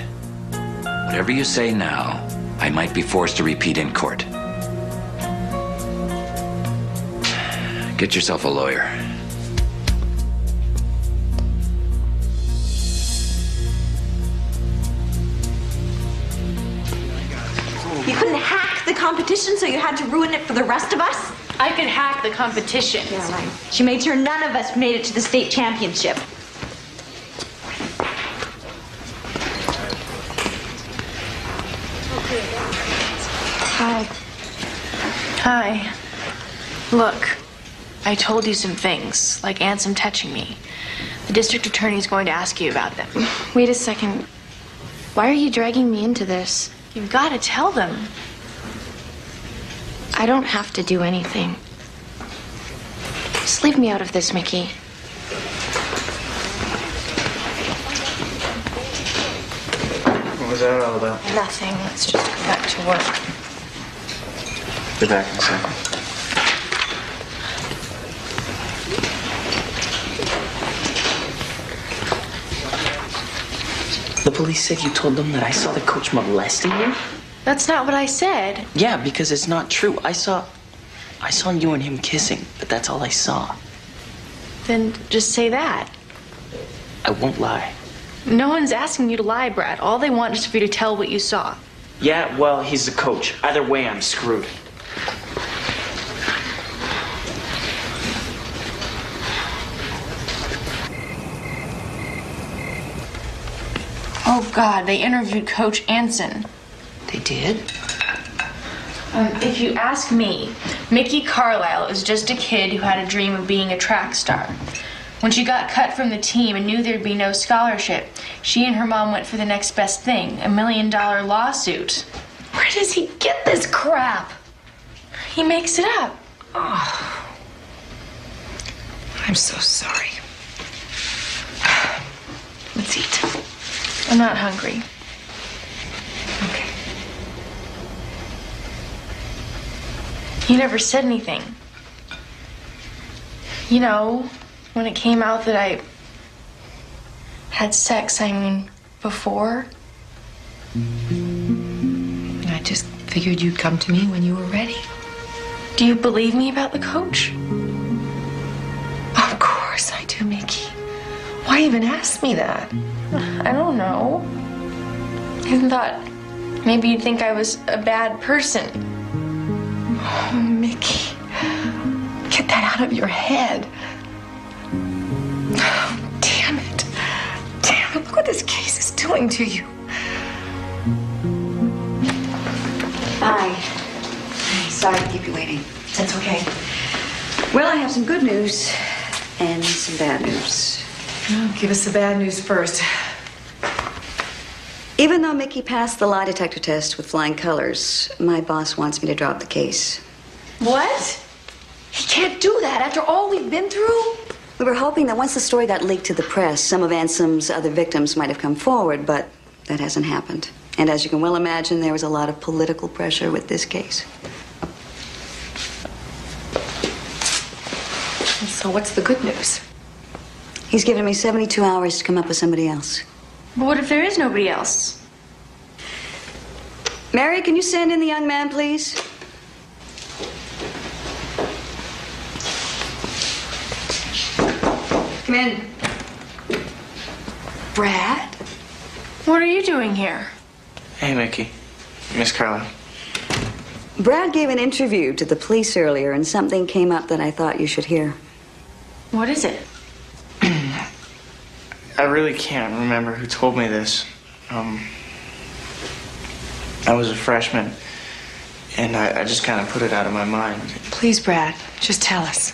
Whatever you say now, I might be forced to repeat in court. Get yourself a lawyer. You couldn't hack the competition, so you had to ruin it for the rest of us? I could hack the competition. Yeah, right. She made sure none of us made it to the state championship. Hi. Hi. Look, I told you some things, like Ansom touching me. The district attorney's going to ask you about them. Wait a second. Why are you dragging me into this? You've got to tell them. I don't have to do anything. Just leave me out of this, Mickey. What was that all about? Nothing. Let's just go back to work. Be back in a second. The police said you told them that I saw the coach molesting you? That's not what I said. Yeah, because it's not true. I saw you and him kissing, but that's all I saw. Then just say that. I won't lie. No one's asking you to lie, Brad. All they want is for you to tell what you saw. Yeah, well, he's the coach. Either way, I'm screwed. God, they interviewed Coach Anson. They did? If you ask me, Mickey Carlisle is just a kid who had a dream of being a track star. When she got cut from the team and knew there'd be no scholarship, she and her mom went for the next best thing, $1 million lawsuit. Where does he get this crap? He makes it up. Oh. I'm so sorry. Let's eat. I'm not hungry. Okay. You never said anything. You know, when it came out that I had sex, I mean, before. I just figured you'd come to me when you were ready. Do you believe me about the coach? Of course I do, Mickey. Why even ask me that? I don't know. I thought maybe you'd think I was a bad person. Oh, Mickey. Get that out of your head. Oh, damn it. Damn it. Look what this case is doing to you. Hi. Sorry to keep you waiting. That's okay. Well, I have some good news and some bad news. Oh, give us the bad news first. Even though Mickey passed the lie detector test with flying colors, my boss wants me to drop the case. What? He can't do that after all we've been through? We were hoping that once the story got leaked to the press, some of Ansom's other victims might have come forward, but that hasn't happened. And as you can well imagine, there was a lot of political pressure with this case. So what's the good news? He's given me 72 hours to come up with somebody else. But what if there is nobody else? Mary, can you send in the young man, please? Come in. Brad? What are you doing here? Hey, Mickey. Miss Carlisle. Brad gave an interview to the police earlier, and something came up that I thought you should hear. What is it? I really can't remember who told me this. I was a freshman, and I just kind of put it out of my mind. Please, Brad, just tell us.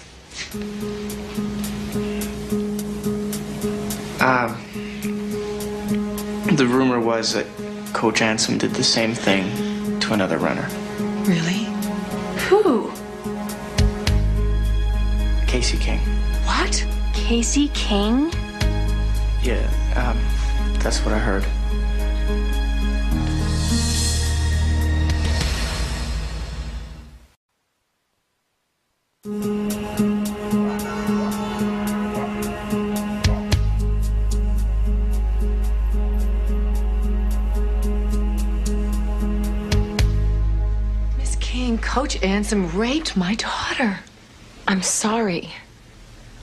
The rumor was that Coach Anson did the same thing to another runner. Really? Who? Casey King. What? Casey King? Yeah, that's what I heard. Miss King, Coach Anson raped my daughter. I'm sorry.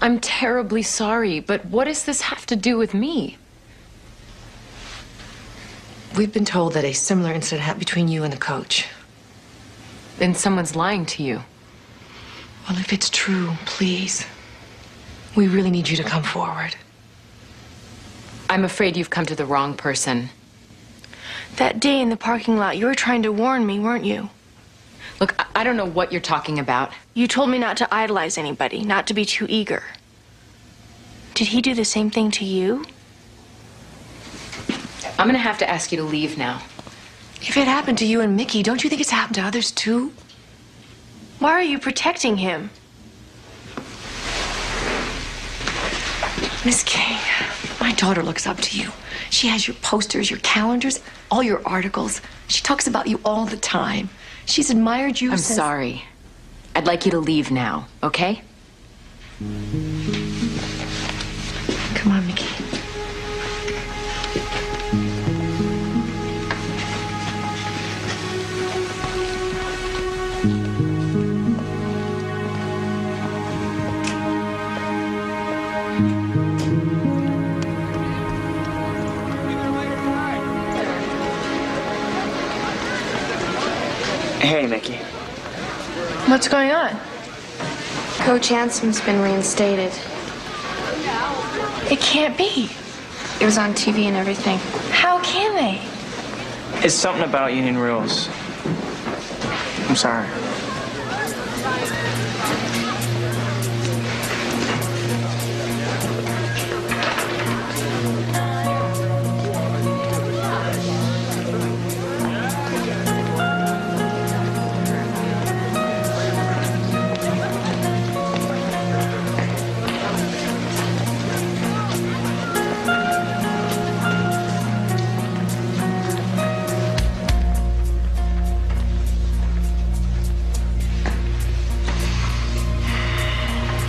I'm terribly sorry, but what does this have to do with me? We've been told that a similar incident happened between you and the coach. Then someone's lying to you. Well, if it's true, please. We really need you to come forward. I'm afraid you've come to the wrong person. That day in the parking lot, you were trying to warn me, weren't you? Look, I don't know what you're talking about. You told me not to idolize anybody, not to be too eager. Did he do the same thing to you? I'm gonna have to ask you to leave now. If it happened to you and Mickey, don't you think it's happened to others too? Why are you protecting him? Miss King, my daughter looks up to you. She has your posters, your calendars, all your articles. She talks about you all the time. She's admired you I'm since... sorry. I'd like you to leave now, okay? Come on, Mickey. Hey, Mickey. What's going on? Coach Anson's been reinstated. It can't be. It was on TV and everything. How? How can they? It's something about union rules. I'm sorry.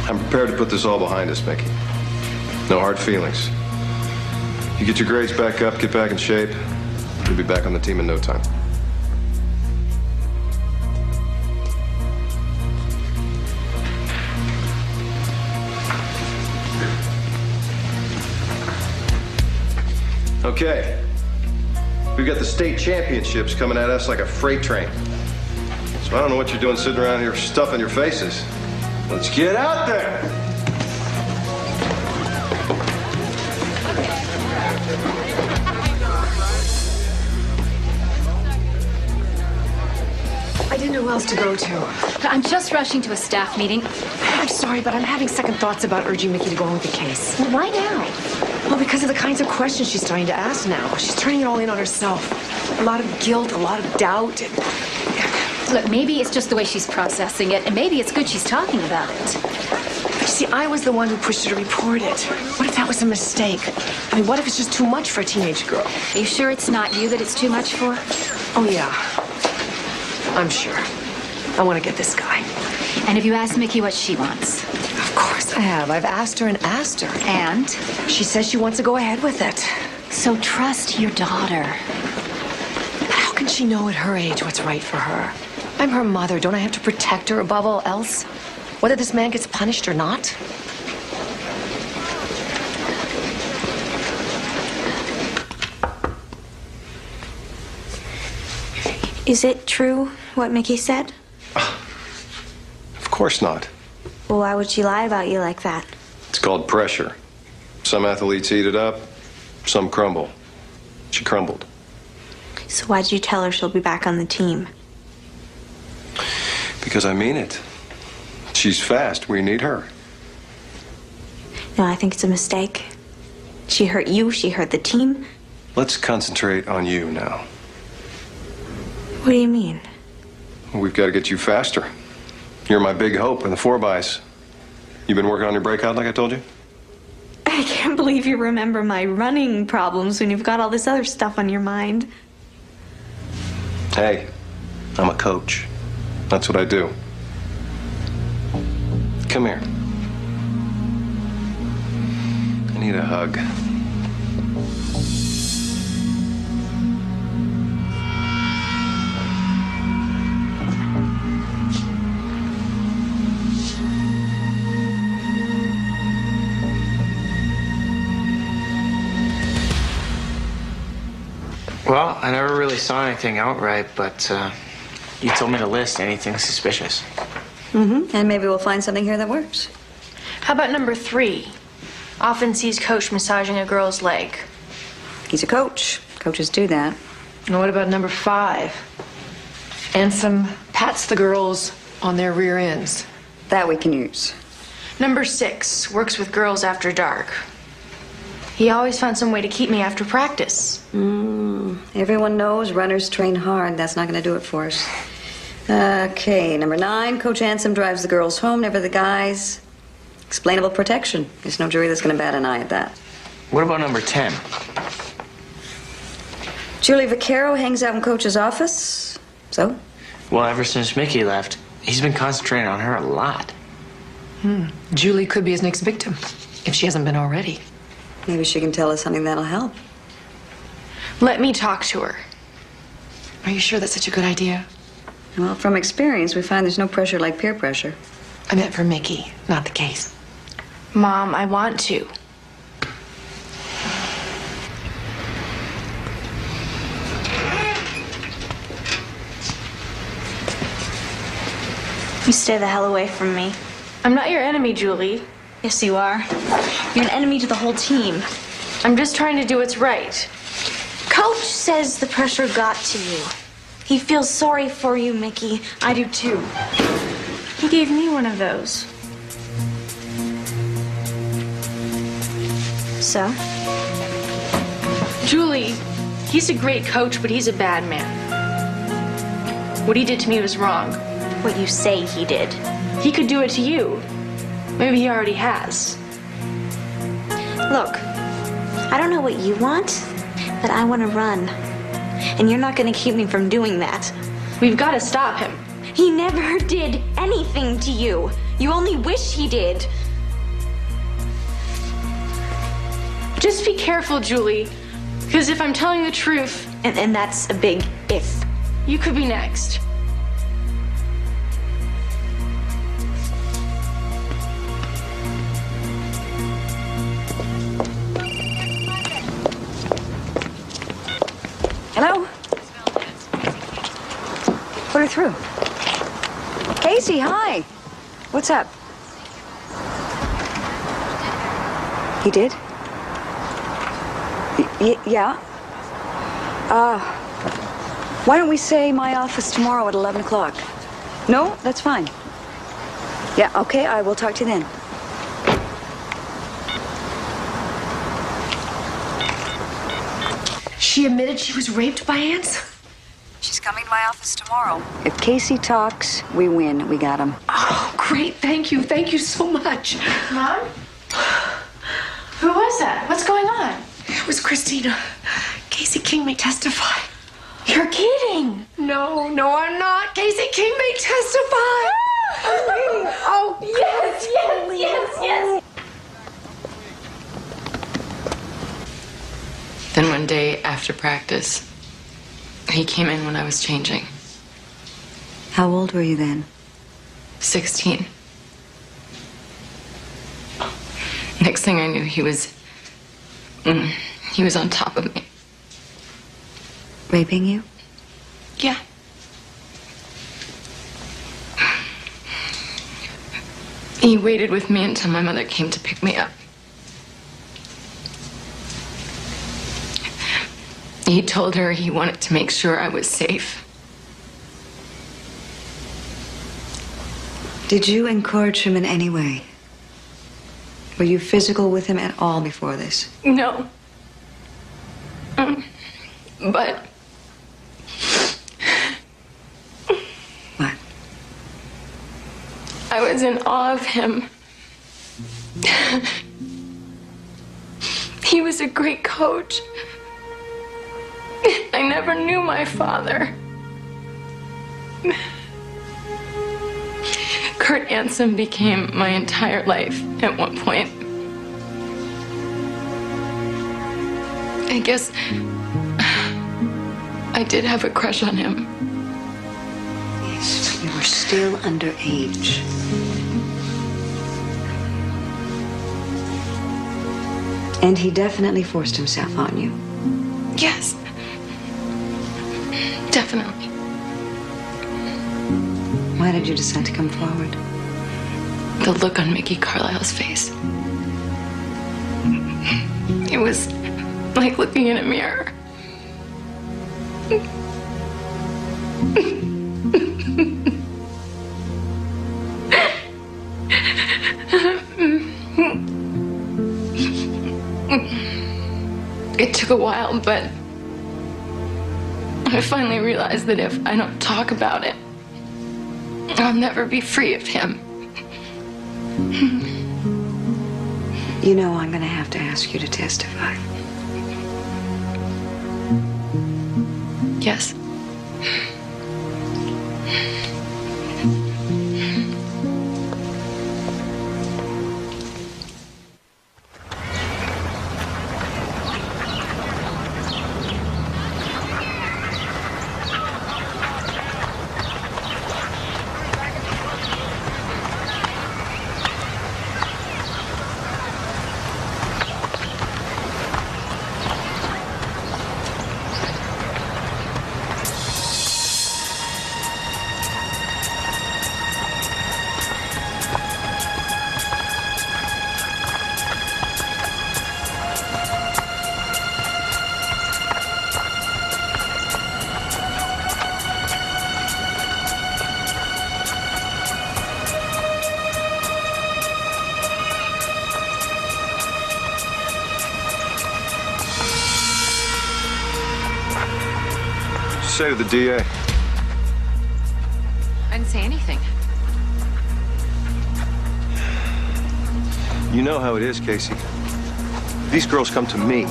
I'm prepared to put this all behind us, Mickey. No hard feelings. You get your grades back up, get back in shape, you'll be back on the team in no time. Okay. We've got the state championships coming at us like a freight train. So I don't know what you're doing sitting around here stuffing your faces. Let's get out there! I didn't know who else to go to. I'm just rushing to a staff meeting. I'm sorry, but I'm having second thoughts about urging Mickey to go on with the case. Well, why now? Well, because of the kinds of questions she's starting to ask now. She's turning it all in on herself. A lot of guilt, a lot of doubt. Look, maybe it's just the way she's processing it, and maybe it's good she's talking about it. But you see, I was the one who pushed her to report it. What if that was a mistake? I mean, what if it's just too much for a teenage girl? Are you sure it's not you that it's too much for? Oh, yeah. I'm sure. I want to get this guy. And have you asked Mickey what she wants? Of course I have. I've asked her and asked her. And? She says she wants to go ahead with it. So trust your daughter. How can she know at her age what's right for her? I'm her mother. Don't I have to protect her above all else? Whether this man gets punished or not? Is it true what Mickey said? Of course not. Well, why would she lie about you like that? It's called pressure. Some athletes eat it up, some crumble. She crumbled. So why'd you tell her she'll be back on the team? Because I mean it. She's fast. We need her. No, I think it's a mistake. She hurt you, she hurt the team. Let's concentrate on you now. What do you mean? We've got to get you faster. You're my big hope in the 4-bys. You been working on your breakout like I told you? I can't believe you remember my running problems when you've got all this other stuff on your mind. Hey, I'm a coach. That's what I do. Come here. I need a hug. Well, I never really saw anything outright, but you told me to list anything suspicious. Mm-hmm. And maybe we'll find something here that works. How about number 3? Often sees coach massaging a girl's leg. He's a coach. Coaches do that. And what about number 5? Ansem pats the girls on their rear ends. That we can use. Number 6, works with girls after dark. He always found some way to keep me after practice. Everyone knows runners train hard. That's not going to do it for us. Okay, number 9, Coach Ansem drives the girls home, never the guys. Explainable protection. There's no jury that's going to bat an eye at that. What about number 10? Julie Vaccaro hangs out in Coach's office. So? Well, ever since Mickey left, he's been concentrating on her a lot. Julie could be his next victim, if she hasn't been already. Maybe she can tell us something that'll help. Let me talk to her. Are you sure that's such a good idea? Well, from experience, we find there's no pressure like peer pressure. I meant for Mickey, not the case. Mom, I want to. You stay the hell away from me. I'm not your enemy, Julie. Yes, you are. You're an enemy to the whole team. I'm just trying to do what's right. says the pressure got to you. He feels sorry for you, Mickey. I do too. He gave me one of those. So? Julie, he's a great coach, but he's a bad man. What he did to me was wrong. What you say he did. He could do it to you. Maybe he already has. Look, I don't know what you want, but I want to run. And you're not going to keep me from doing that. We've got to stop him. He never did anything to you. You only wish he did. Just be careful, Julie. Because if I'm telling the truth... And that's a big if. You could be next. Hello? Put her through. Casey, hi. What's up? He did? Yeah. Why don't we say my office tomorrow at 11 o'clock? No? That's fine. Yeah, okay, I will talk to you then. She admitted she was raped by ants? She's coming to my office tomorrow. If Casey talks, we win. We got him. Oh, great. Thank you. Thank you so much. Mom? Who was that? What's going on? It was Christina. Casey King may testify. You're kidding. No, I'm not. Casey King may testify. I'm waiting. Oh, Yes. Then one day after practice, he came in when I was changing. How old were you then? 16. Next thing I knew, he was on top of me. Raping you? Yeah. He waited with me until my mother came to pick me up. He told her he wanted to make sure I was safe. Did you encourage him in any way? Were you physical with him at all before this? No. But... What? I was in awe of him. He was a great coach. I never knew my father. Kurt Ansom became my entire life at one point. I guess I did have a crush on him. Yes, you were still underage. And he definitely forced himself on you. Yes. Definitely. Why did you decide to come forward? The look on Mickey Carlisle's face. It was like looking in a mirror. It took a while, but I finally realized that if I don't talk about it, I'll never be free of him. You know I'm going to have to ask you to testify. Yes. say to the DA? I didn't say anything. You know how it is, Casey. These girls come to me.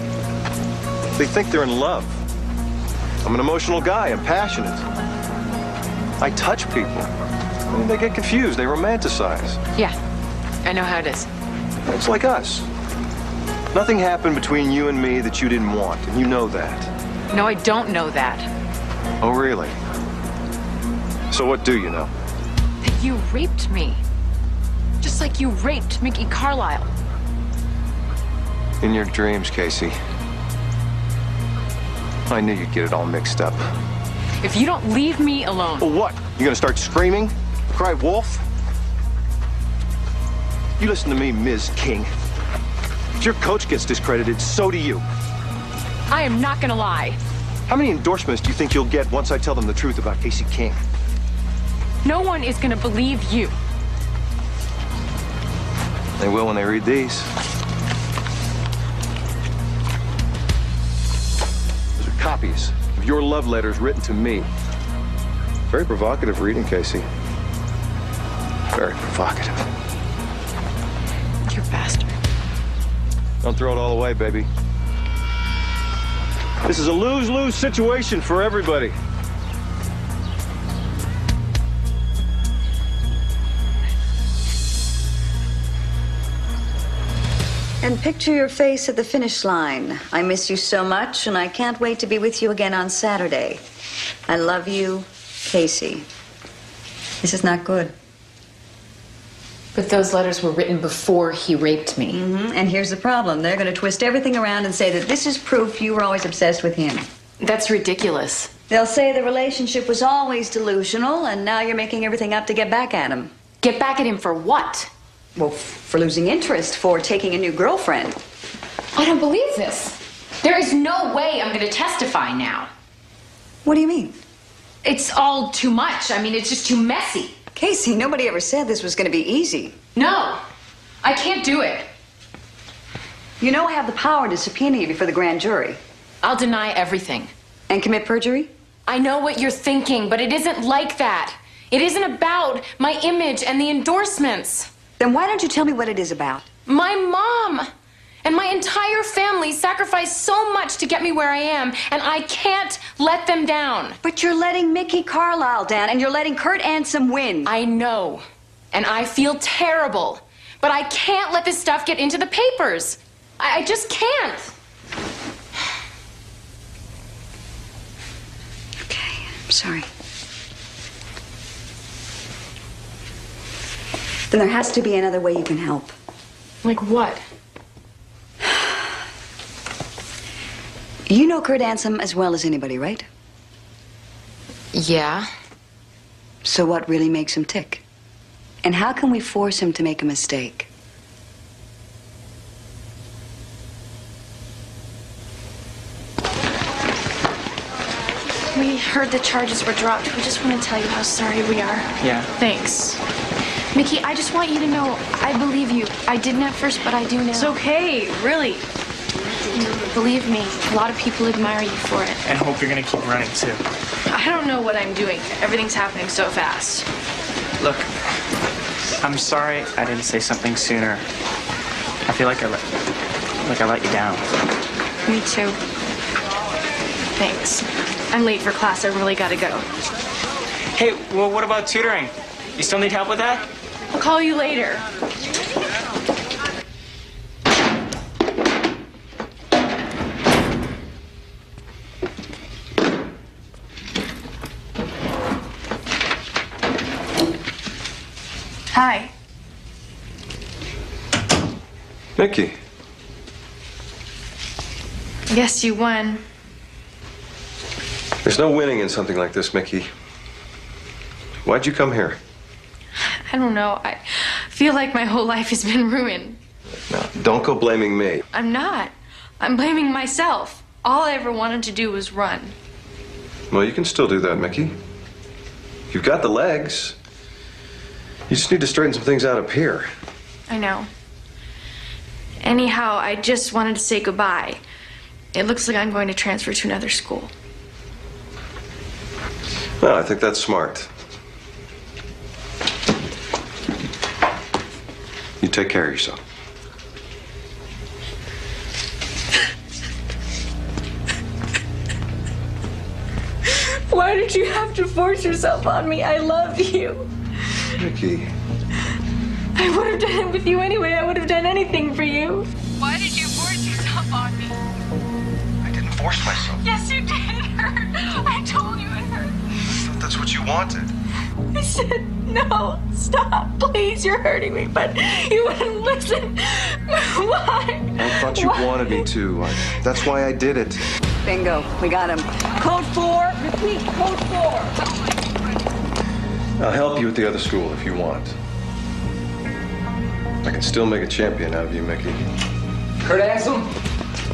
They think they're in love. I'm an emotional guy. I'm passionate. I touch people. And they get confused. They romanticize. Yeah, I know how it is. It's like us. Nothing happened between you and me that you didn't want, and you know that. No, I don't know that. Oh, really? So what do you know? That you raped me. Just like you raped Mickey Carlisle. In your dreams, Casey. I knew you'd get it all mixed up. If you don't leave me alone. Well, what? You gonna start screaming? Cry wolf? You listen to me, Ms. King. If your coach gets discredited, so do you. I am not gonna lie. How many endorsements do you think you'll get once I tell them the truth about Casey King? No one is gonna believe you. They will when they read these. Those are copies of your love letters written to me. Very provocative reading, Casey. Very provocative. You bastard. Don't throw it all away, baby. This is a lose-lose situation for everybody. And picture your face at the finish line. I miss you so much, and I can't wait to be with you again on Saturday. I love you, Casey. This is not good. But those letters were written before he raped me. Mm-hmm. And here's the problem. They're going to twist everything around and say that this is proof you were always obsessed with him. That's ridiculous. They'll say the relationship was always delusional, and now you're making everything up to get back at him. Get back at him for what? Well, for losing interest, for taking a new girlfriend. I don't believe this. There is no way I'm going to testify now. What do you mean? It's all too much. I mean, it's just too messy. Casey, nobody ever said this was going to be easy. No, I can't do it. You know I have the power to subpoena you before the grand jury. I'll deny everything. And commit perjury? I know what you're thinking, but it isn't like that. It isn't about my image and the endorsements. Then why don't you tell me what it is about? My mom and my entire family sacrificed so much to get me where I am, and I can't let them down. But you're letting Mickey Carlisle down, and you're letting Kurt Ansom win. I know, and I feel terrible, but I can't let this stuff get into the papers. I just can't. Okay, I'm sorry. Then there has to be another way you can help. Like what? You know Kurt Ansom as well as anybody, right? Yeah. So what really makes him tick? And how can we force him to make a mistake? We heard the charges were dropped. We just want to tell you how sorry we are. Yeah. Thanks. Mickey, I just want you to know, I believe you. I didn't at first, but I do now. It's okay, really. Believe me, a lot of people admire you for it. And hope you're gonna keep running too. I don't know what I'm doing. Everything's happening so fast. Look, I'm sorry I didn't say something sooner. I feel like I let you down. Me too. Thanks. I'm late for class. I really gotta go. Hey, well, what about tutoring? You still need help with that? I'll call you later. Hi. Mickey. Guess you won. There's no winning in something like this, Mickey. Why'd you come here? I don't know. I feel like my whole life has been ruined. No, don't go blaming me. I'm not. I'm blaming myself. All I ever wanted to do was run. Well, you can still do that, Mickey. You've got the legs. You just need to straighten some things out up here. I know. Anyhow, I just wanted to say goodbye. It looks like I'm going to transfer to another school. No, I think that's smart. You take care of yourself. Why did you have to force yourself on me? I love you. Mickey. I would have done it with you anyway. I would have done anything for you. Why did you force yourself on me? I didn't force myself. Yes, you did. It hurt. I told you it hurt. I thought that's what you wanted. I said, no, stop, please, you're hurting me, but you wouldn't listen. Why? I thought you wanted me to. That's why I did it. Bingo, we got him. Code 4, repeat, code 4. I'll help you at the other school if you want. I can still make a champion out of you, Mickey. Kurt Anselm?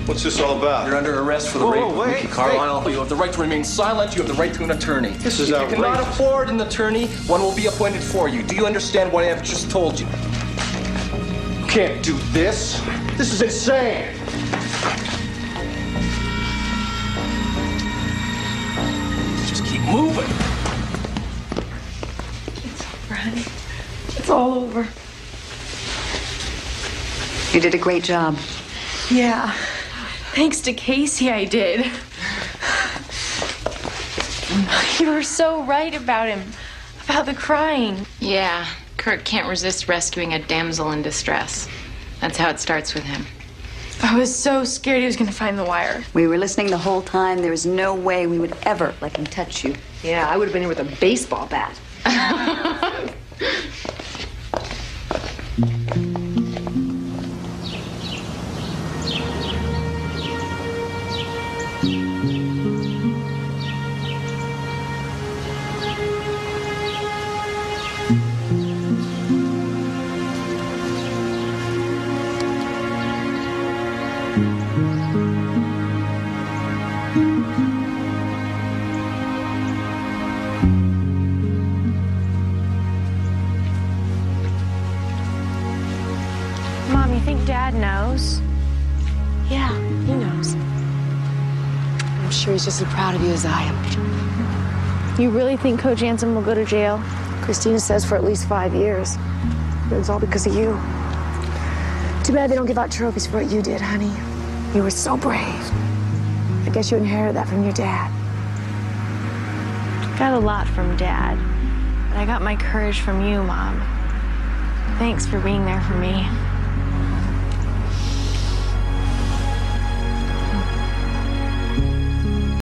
What's this all about? You're under arrest for the rape of Mickey Carlisle. You have the right to remain silent. You have the right to an attorney. This is If outrageous. you cannot afford an attorney, one will be appointed for you. Do you understand what I have just told you? You can't do this. This is insane. Just keep moving. It's over, honey. It's all over. You did a great job. Yeah. Thanks to Casey, I did. You were so right about him. About the crying. Yeah, Kurt can't resist rescuing a damsel in distress. That's how it starts with him. I was so scared he was going to find the wire. We were listening the whole time. There was no way we would ever let him touch you. Yeah, I would have been here with a baseball bat. Mom, you think Dad knows? Yeah, he knows. I'm sure he's just as proud of you as I am. You really think Coach Anselm will go to jail? Christina says for at least 5 years. It was all because of you. Too bad they don't give out trophies for what you did, honey. You were so brave. I guess you inherited that from your dad. Got a lot from Dad, but I got my courage from you, Mom. Thanks for being there for me.